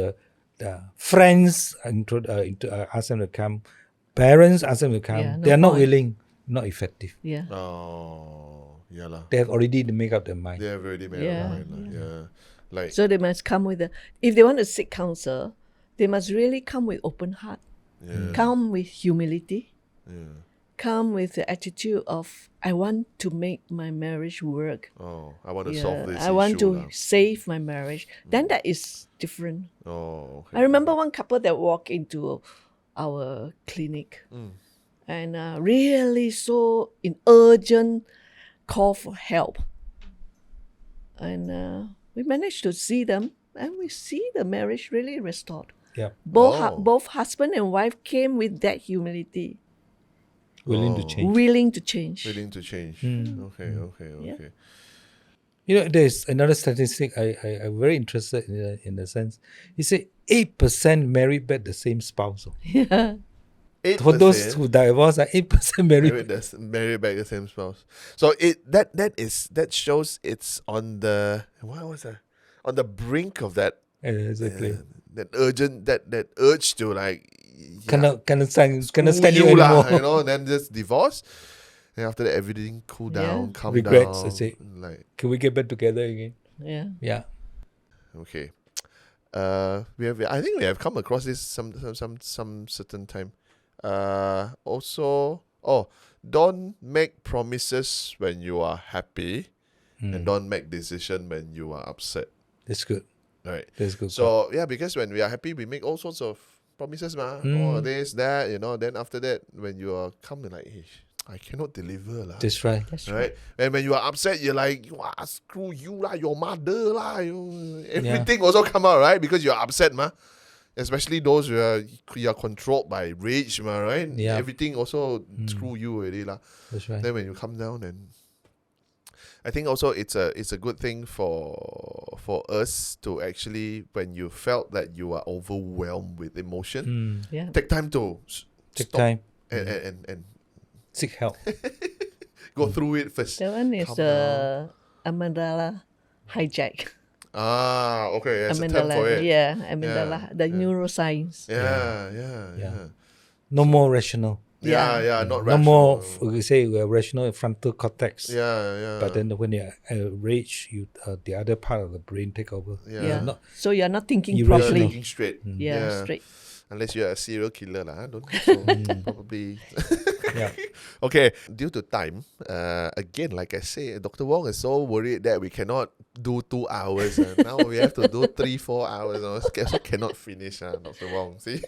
friends ask them to come, parents ask them to come. Yeah, no they are not point. willing, not effective. Yeah. Oh, yeah lah. They have already made up their mind. They have already made Yeah, up their mind lah. Yeah. Like, So they must come with if they want to seek counsel, they must really come with open heart. Come with humility. Come with the attitude of, I want to make my marriage work. oh, I want to solve this I want issue to lah. save my marriage. Then that is different. Oh, okay. I remember one couple that walked into our clinic and really so in urgent call for help. And we managed to see them and we see the marriage really restored. Yeah. Both husband and wife came with that humility, Willing to change. willing to change. Willing to change. Okay. Yeah. You know, there's another statistic I'm very interested in the sense. He said 8% married back the same spouse. Yeah. 8%. For those who divorced, 8% married. Married back the same spouse. So that shows it's on the on the brink of that Exactly. that urge to like Cannot stand screw you you lah, anymore. you know, and then just divorce. And after that, everything cool down, calm Regrets, down. I say. Like, Can we get back together again? Yeah. Yeah. okay. I think we have come across this some certain time. Also, don't make promises when you are happy, and don't make decision when you are upset. That's good. Right. That's good. So yeah, because when we are happy, we make all sorts of promises, this, that, you know. Then after that, when you are calm, like, hey, I cannot deliver lah. That's right. Right. And when you are upset, you're like, screw you lah, your mother lah. Everything also come out, right? Because you're upset, ma. Especially those who are controlled by rage, ma, right? Yeah. Everything also screw you already lah. That's right. Then when you come down, and I think also it's a good thing for us to actually, when you felt that you are overwhelmed with emotion, Yeah. take time to Take stop time. and Seek help. go through it first. That one is Calm the amygdala hijack. Okay, there's a term for it. Yeah, amygdala, the neuroscience. Yeah. No more rational. Not No rational. more, we say we are rational frontal cortex. Yeah. But then when you're rage, the other part of the brain take over. Yeah. Not, So you're not thinking Irrational. You're properly. thinking straight. Yeah, straight. Unless you're a serial killer, lah. Don't think so. Probably. yeah. Okay, due to time, again, like I say, Dr. Wong is so worried that we cannot do 2 hours. Now we have to do 3-4 hours. Also cannot finish, Dr. Wong. See?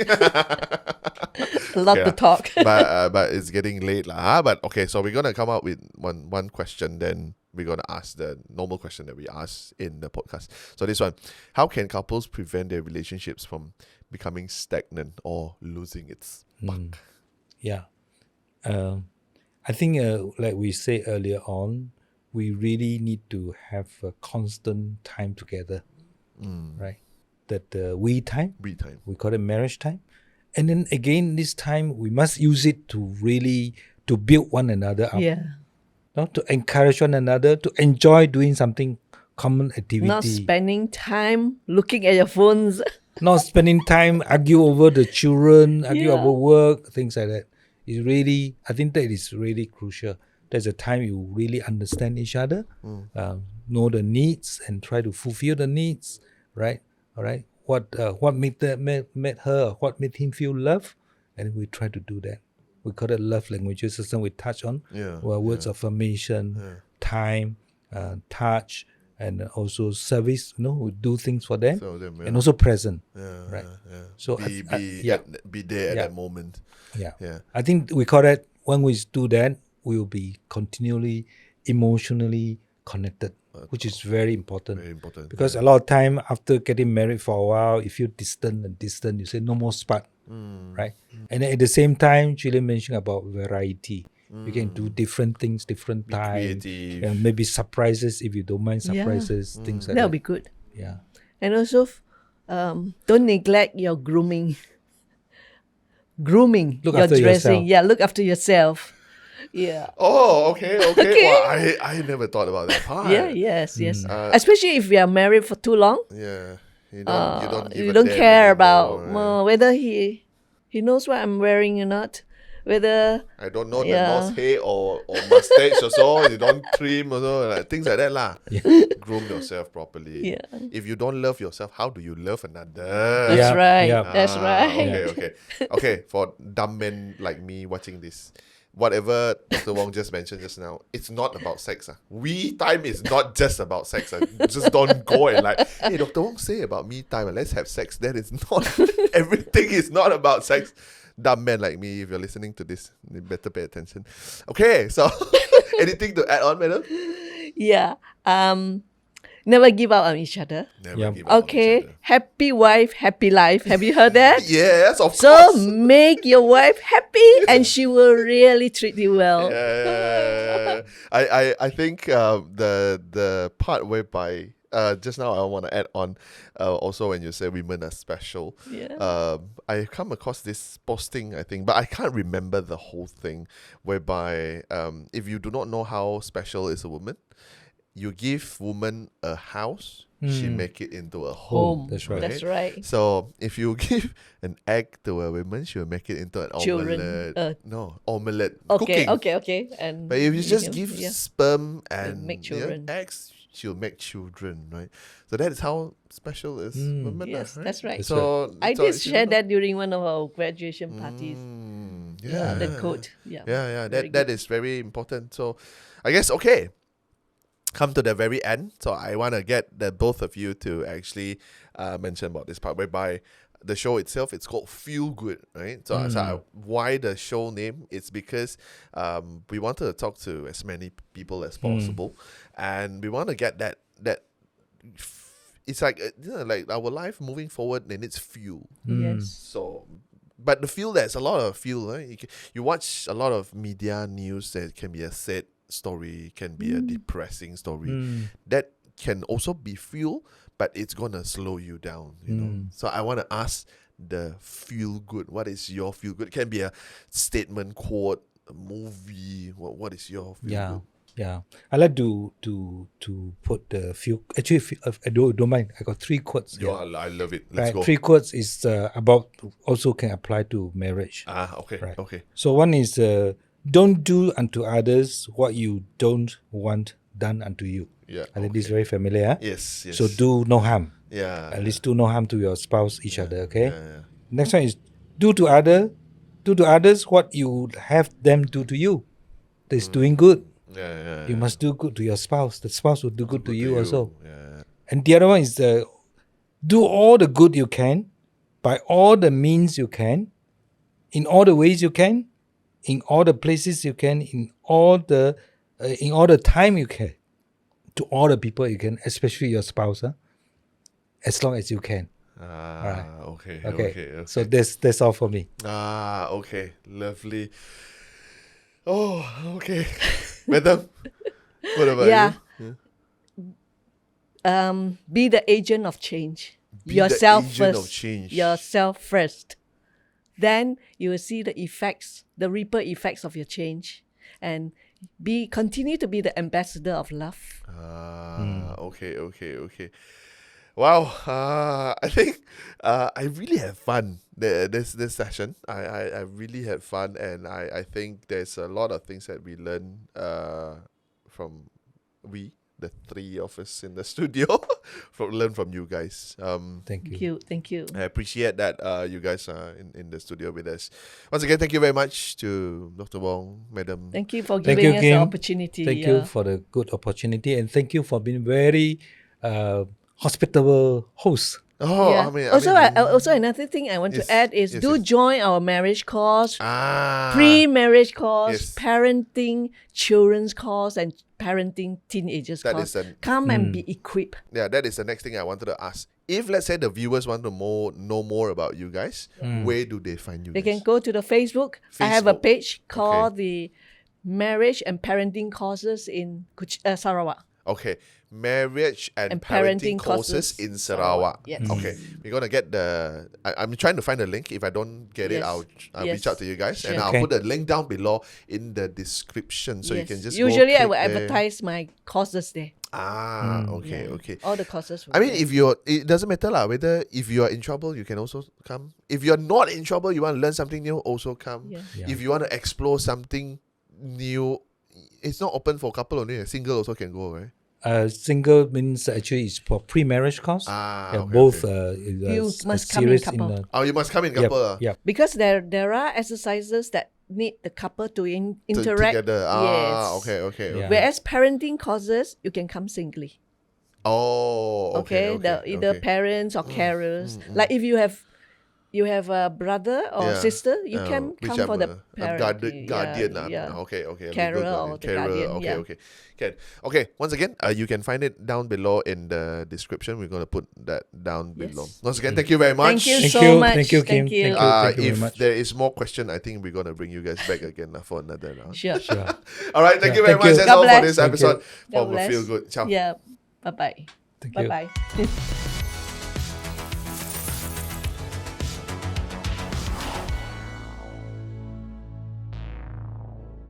A lot to talk. but it's getting late. But okay, so we're going to come up with one question, then we're going to ask the normal question that we ask in the podcast. So this one, how can couples prevent their relationships from becoming stagnant or losing its spark? Yeah. I think, like we said earlier on, we really need to have a constant time together, right? That we time, we call it marriage time. And then again, this time, we must use it to really, to build one another up. Yeah. No? To encourage one another, to enjoy doing something, common activity. Not spending time looking at your phones. Not spending time, argue over the children, argue Yeah. over work, things like that. It's really, I think that is really crucial. There's a time you really understand each other, know the needs, and try to fulfill the needs, right? All right. What made her, what made him feel love, and we try to do that. We call it love languages system. We touch on words of affirmation, time, touch, and also service. We do things for them, and also present, right? So be there at that moment. Yeah. I think we call that, when we do that, we will be continually emotionally connected, which is very important. Very important. Because a lot of time after getting married for a while, you feel distant, you say no more spark, right? And then at the same time, Julian mentioned about variety. You can do different things, different time, creative. and maybe surprises if you don't mind surprises, things like That'll that. be good. Yeah. And also, don't neglect your grooming. Grooming, Look your after dressing. yourself. Yeah, look after yourself. Yeah. Oh, okay. Okay. Well, I never thought about that part. Yes. Especially if we are married for too long. Yeah. You don't give You a don't damn care anymore, about right? whether he knows what I'm wearing or not. Whether I don't know the nose hair or mustache or so. You don't trim or so, like, things like that lah. Groom yourself properly. Yeah. If you don't love yourself, how do you love another? That's Yeah, right. yeah. That's right. Okay. For dumb men like me watching this, whatever Dr. Wong just mentioned just now, it's not about sex. We time is not just about sex. Just don't go and like, hey, Dr. Wong say about me time, let's have sex. That is not, everything is not about sex. Dumb men like me, if you're listening to this, you better pay attention. Okay, so anything to add on, madam? Yeah. Never give up on each other. Never Yep. give up on each Okay. other. Happy wife, happy life. Have you heard that? Yes, of So course. make your wife happy and she will really treat you well. I think the part whereby just now I want to add on also when you say women are special. Yeah. I come across this posting, I think, but I can't remember the whole thing, whereby if you do not know how special is a woman, you give woman a house, she make it into a home. That's right. That's right. So if you give an egg to a woman, she will make it into an Children, omelette. No, omelette. Okay, Cooking. okay. And But if you just give yeah. sperm and make children. eggs, she'll make children, right? So that is how special is women. Yes, right? that's right. So I so did if you share don't that during one of our graduation parties. know- Yeah, the quote. Yeah. Yeah. Very That is very important. So I guess okay. Come to the very end. So I want to get the both of you to actually mention about this part whereby the show itself, it's called Feel Good, right? So why the show name? It's because we wanted to talk to as many people as possible, and we want to get that it's like like our life moving forward, and it's fuel. Yes. So, but the fuel, there's a lot of fuel. Right? You watch a lot of media news that can be a sad story, can be a depressing story. That can also be fuel, but it's gonna slow you down. You know. So I want to ask the feel good. What is your feel good? It can be a statement, quote, a movie. What is your feel good? Yeah, I like to put the few. Actually, I don't mind. I got 3 quotes. Yo, I love it. Let's go. 3 quotes is about also can apply to marriage. Okay. Right. Okay. So one is don't do unto others what you don't want done unto you. Yeah. I think this is very familiar. Huh? Yes. So do no harm. Yeah. At least do no harm to your spouse, each other. Okay. Yeah. Next one is do to others what you have them do to you. That's doing good. Yeah. You must do good to your spouse. The spouse will do good to you also. Yeah. And the other one is do all the good you can, by all the means you can, in all the ways you can, in all the places you can, in all the time you can, to all the people you can, especially your spouse, as long as you can. Alright. Okay. So that's all for me. Okay. Lovely. Oh, okay. Madam, what about you? Be the agent of change. Be Yourself the agent first. of change. Yourself first. Then you will see the effects, the ripple effects of your change, and continue to be the ambassador of love. Okay. Wow, I think I really had fun this session. I really had fun, and I think there's a lot of things that we learn from the 3 of us in the studio, learn from you guys. Thank you. Thank you. I appreciate that you guys are in the studio with us. Once again, thank you very much to Dr. Wong, Madam. Thank you for Thank giving you, us Kim. the opportunity. Thank you for the good opportunity, and thank you for being very hospitable host. Oh, Yeah. I mean, Also another thing I want Yes, to add is yes, do yes. join our marriage course, Ah. pre-marriage course, Yes. parenting children's course, and parenting teenagers That course. is Come and be equipped. Yeah, that is the next thing I wanted to ask. If let's say the viewers want to know more about you guys, where do they find you They guys? can go to the Facebook. I have a Facebook. page called the Marriage and Parenting Courses in Sarawak. Okay, marriage and And parenting parenting courses courses in Sarawak. Sarawak. Yes. Okay, we're gonna get I'm trying to find the link. If I don't get it, Yes. I'll reach Yes. out to you guys, and Sure. I'll Okay. put the link down below in the description, so you Yes. can just Usually I go will click there. advertise my courses there. Okay. All the courses. I mean, it doesn't matter whether if you are in trouble, you can also come. If you're not in trouble, you want to learn something new, also come. Yeah. If you want to explore something new, it's not open for couple only. A single also can go, right? Single means actually it's for pre-marriage course. Okay, both You a must come in series couple. you must come in Yep, couple. yep. Because there are exercises that need the couple to interact. Together. Yes. Okay. Yeah. Whereas parenting courses, you can come singly. Oh, okay. Either parents or carers. Like if you have you have a brother or Yeah. sister, you can which come for the I'm parenting. guardian. Yeah. Okay, legal Carer or the guardian, Okay, yeah. okay. Can. Okay, once again, you can find it down below in the description. We're going to put that down below. Yes. Once again, thank you very much. Thank you Thank so you, much. thank you, Kim. Thank you. Thank you. Thank you very If much. there is more question, I think we're going to bring you guys back again for another round. Sure. Sure. All right, thank Yeah, you very thank much. you. That's God all for bless. this Thank you. episode God for bless. Feel Good. Ciao. Yeah. Bye-bye. Thank you. Bye-bye.